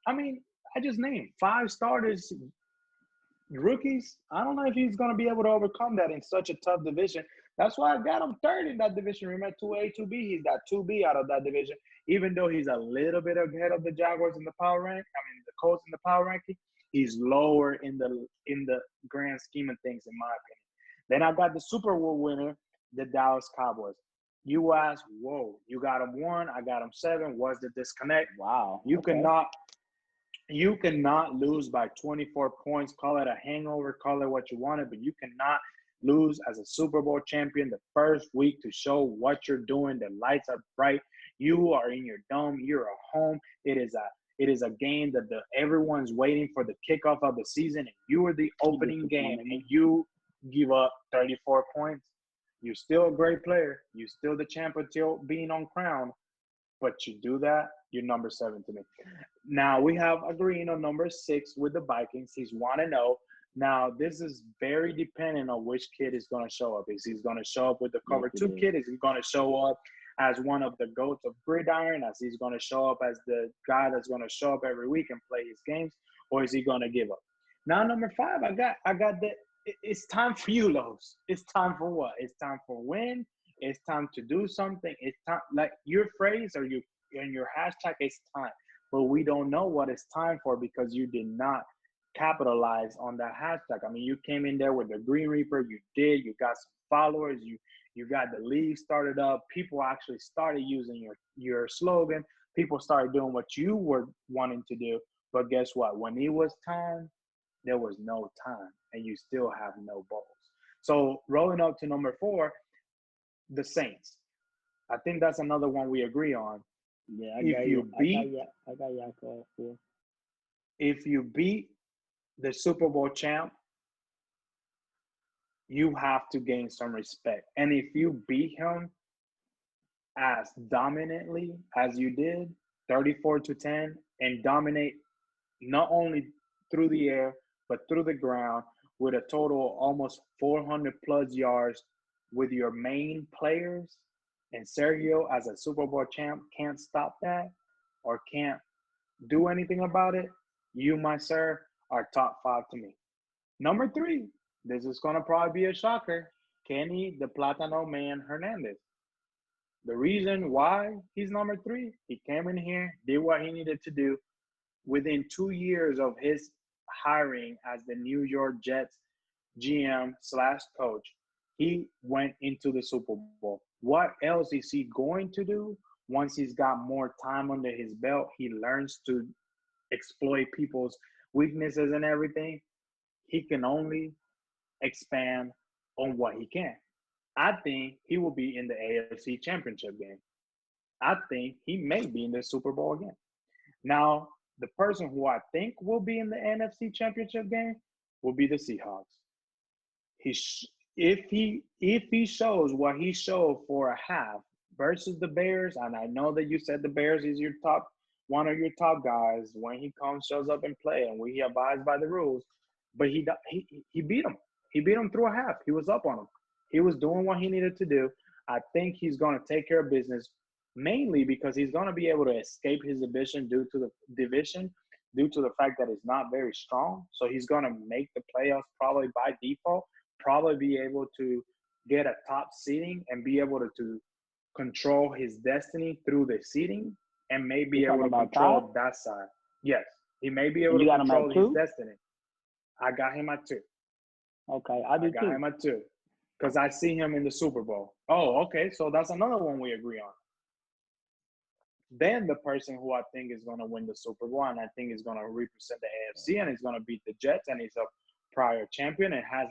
I mean, I just named 5 starters, rookies. I don't know if he's going to be able to overcome that in such a tough division. That's why I got him third in that division. Remember, 2A, 2B. He's got 2B out of that division. Even though he's a little bit ahead of the Jaguars in the power rank, the Colts in the power ranking, he's lower in the grand scheme of things, in my opinion. Then I got the Super Bowl winner, the Dallas Cowboys. You ask, whoa, you got him 1, I got him 7. What's the disconnect? Wow. You cannot lose by 24 points. Call it a hangover, call it what you wanted, but you cannot lose as a Super Bowl champion the first week to show what you're doing. The lights are bright. You are in your dome. You're at home. It is a game that everyone's waiting for the kickoff of the season, and you are the opening game, and you give up 34 points. You're still a great player. You're still the champ until being on crown. But you do that, you're number 7 to me. Now, we have agreeing on number 6 with the Vikings. He's 1-0. Now, this is very dependent on which kid is going to show up. Is he going to show up with the cover 2 kid? Is he going to show up as one of the GOATs of GridIron? As he's going to show up as the guy that's going to show up every week and play his games? Or is he going to give up? Now, number 5, I got the – it's time for you, Los. It's time for what? It's time for win. It's time to do something. It's time – like your phrase or your hashtag is time. But we don't know what it's time for because you did not capitalize on that hashtag. I mean, you came in there with the Green Reaper. You did. You got some followers. You got the league started up. People actually started using your slogan. People started doing what you were wanting to do. But guess what? When it was time, there was no time. And you still have no balls. So rolling up to number 4, the Saints. I think that's another one we agree on. Yeah, I got y'all. If you beat the Super Bowl champ, you have to gain some respect. And if you beat him as dominantly as you did, 34-10, and dominate not only through the air, but through the ground with a total of almost 400 plus yards with your main players, and Sergio as a Super Bowl champ can't stop that or can't do anything about it, you, my sir, are top 5 to me. Number 3, this is going to probably be a shocker, Kenny the Platano Man Hernandez. The reason why he's number 3, he came in here, did what he needed to do. Within 2 years of his hiring as the New York Jets GM/coach, he went into the Super Bowl. What else is he going to do once he's got more time under his belt? He learns to exploit people's weaknesses and everything. He can only expand on what he can. I think he will be in the AFC Championship game. I think he may be in the Super Bowl again. Now, the person who I think will be in the NFC Championship game will be the Seahawks. If he shows what he showed for a half versus the Bears, and I know that you said the Bears is one of your top guys when he shows up and play, and we abides by the rules, but he beat him. He beat him through a half. He was up on him. He was doing what he needed to do. I think he's going to take care of business, mainly because he's going to be able to escape his division due to the fact that it's not very strong. So he's going to make the playoffs probably by default, probably be able to get a top seeding and be able to control his destiny through the seeding and may be able to control that side. Yes, he may be able to control his destiny. I got him at 2. Okay, I got him at 2 because I see him in the Super Bowl. Oh, okay, so that's another one we agree on. Then the person who I think is going to win the Super Bowl and I think is going to represent the AFC and is going to beat the Jets and he's a prior champion and has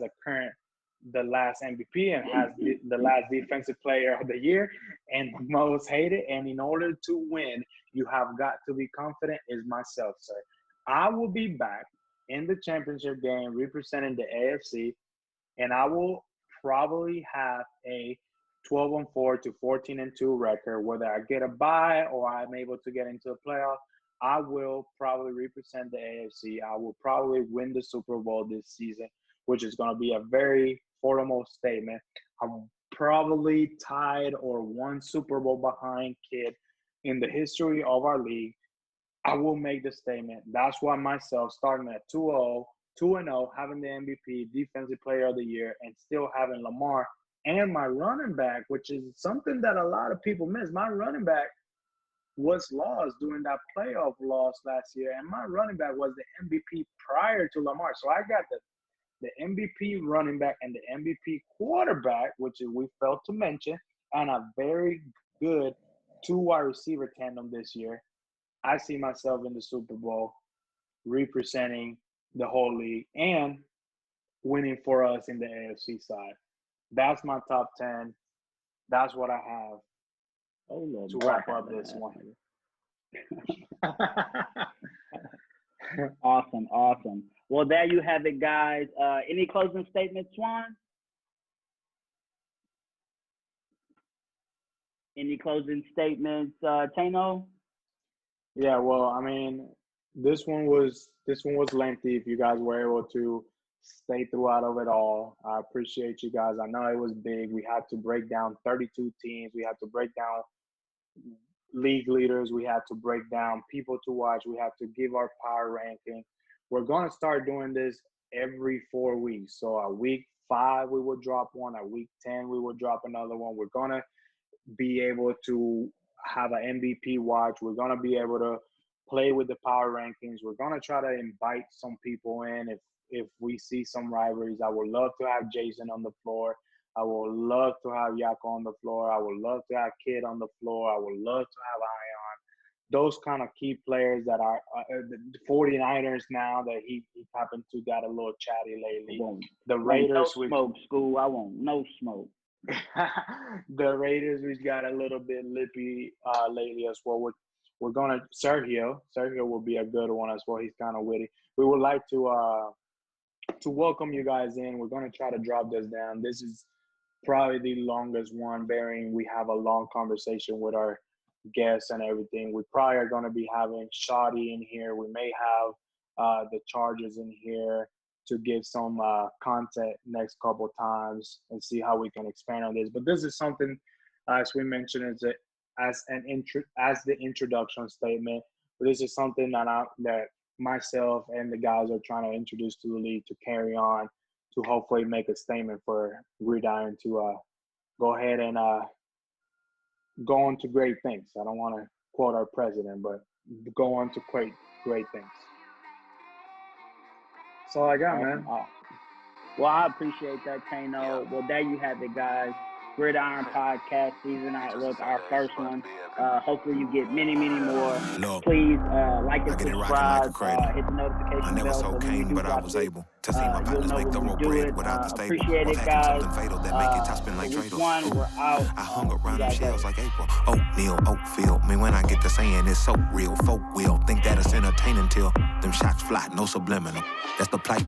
the last MVP and has the last defensive player of the year and the most hated. And in order to win, you have got to be confident is myself, sir. I will be back in the championship game representing the AFC, and I will probably have a 12-4 to 14-2 record. Whether I get a bye or I'm able to get into the playoff, I will probably represent the AFC. I will probably win the Super Bowl this season, which is going to be a very formidable statement. I'm probably tied or one Super Bowl behind Kid in the history of our league. I will make the statement. That's why myself starting at 2-0, having the MVP, Defensive Player of the Year, and still having Lamar and my running back, which is something that a lot of people miss. My running back was lost during that playoff loss last year, and my running back was the MVP prior to Lamar. So I got the MVP running back and the MVP quarterback, which we failed to mention, and a very good 2 wide receiver tandem this year. I see myself in the Super Bowl representing the whole league and winning for us in the AFC side. That's my top 10. That's what I have to wrap up this one. Awesome. Well, there you have it, guys. Any closing statements, Swan? Any closing statements, Tano? Yeah, well, I mean, this one was lengthy. If you guys were able to stay throughout of it all, I appreciate you guys. I know it was big. We had to break down 32 teams. We had to break down league leaders. We had to break down people to watch. We had to give our power ranking. We're going to start doing this every 4 weeks. So at week 5, we will drop one. At week 10, we will drop another one. We're going to be able to have an MVP watch. We're going to be able to play with the power rankings. We're going to try to invite some people in if we see some rivalries. I would love to have Jason on the floor. I would love to have Yako on the floor. I would love to have Kid on the floor. I would love to have Ion. Those kind of key players that are the 49ers now that he happened to got a little chatty lately. The Raiders. No smoke, school. I want no smoke. The Raiders, we got a little bit lippy lately as well. We're gonna Sergio will be a good one as well. He's kind of witty. We would like to welcome you guys in. We're gonna try to drop this down. This is probably the longest one, bearing we have a long conversation with our guests and everything. We probably are gonna be having Shoddy in here. We may have the Chargers in here to give some content next couple times and see how we can expand on this. But this is something, as we mentioned, as the introduction statement. But this is something that myself and the guys are trying to introduce to the league to carry on, to hopefully make a statement for GridIron to go ahead and go on to great things. I don't want to quote our president, but go on to great things. That's all I got, man. Well, I appreciate that, Tano. Well, there you have it, guys. GridIron Podcast Season Outlook, our first one. Hopefully you get many, many more. Look, Please like and I get it subscribe. rocking like a Hit the notification I never bell. so came, but I was able to see my partners make thorough bread without the stable. Appreciate it, guys. Something fatal that make it top spin like week dreidels. one, we're out. I hung around them shells like April. Oatmeal, Oatfield. Me when I get to saying it's so real. Folk will think that it's entertaining till them shots fly, no subliminal. That's the plight.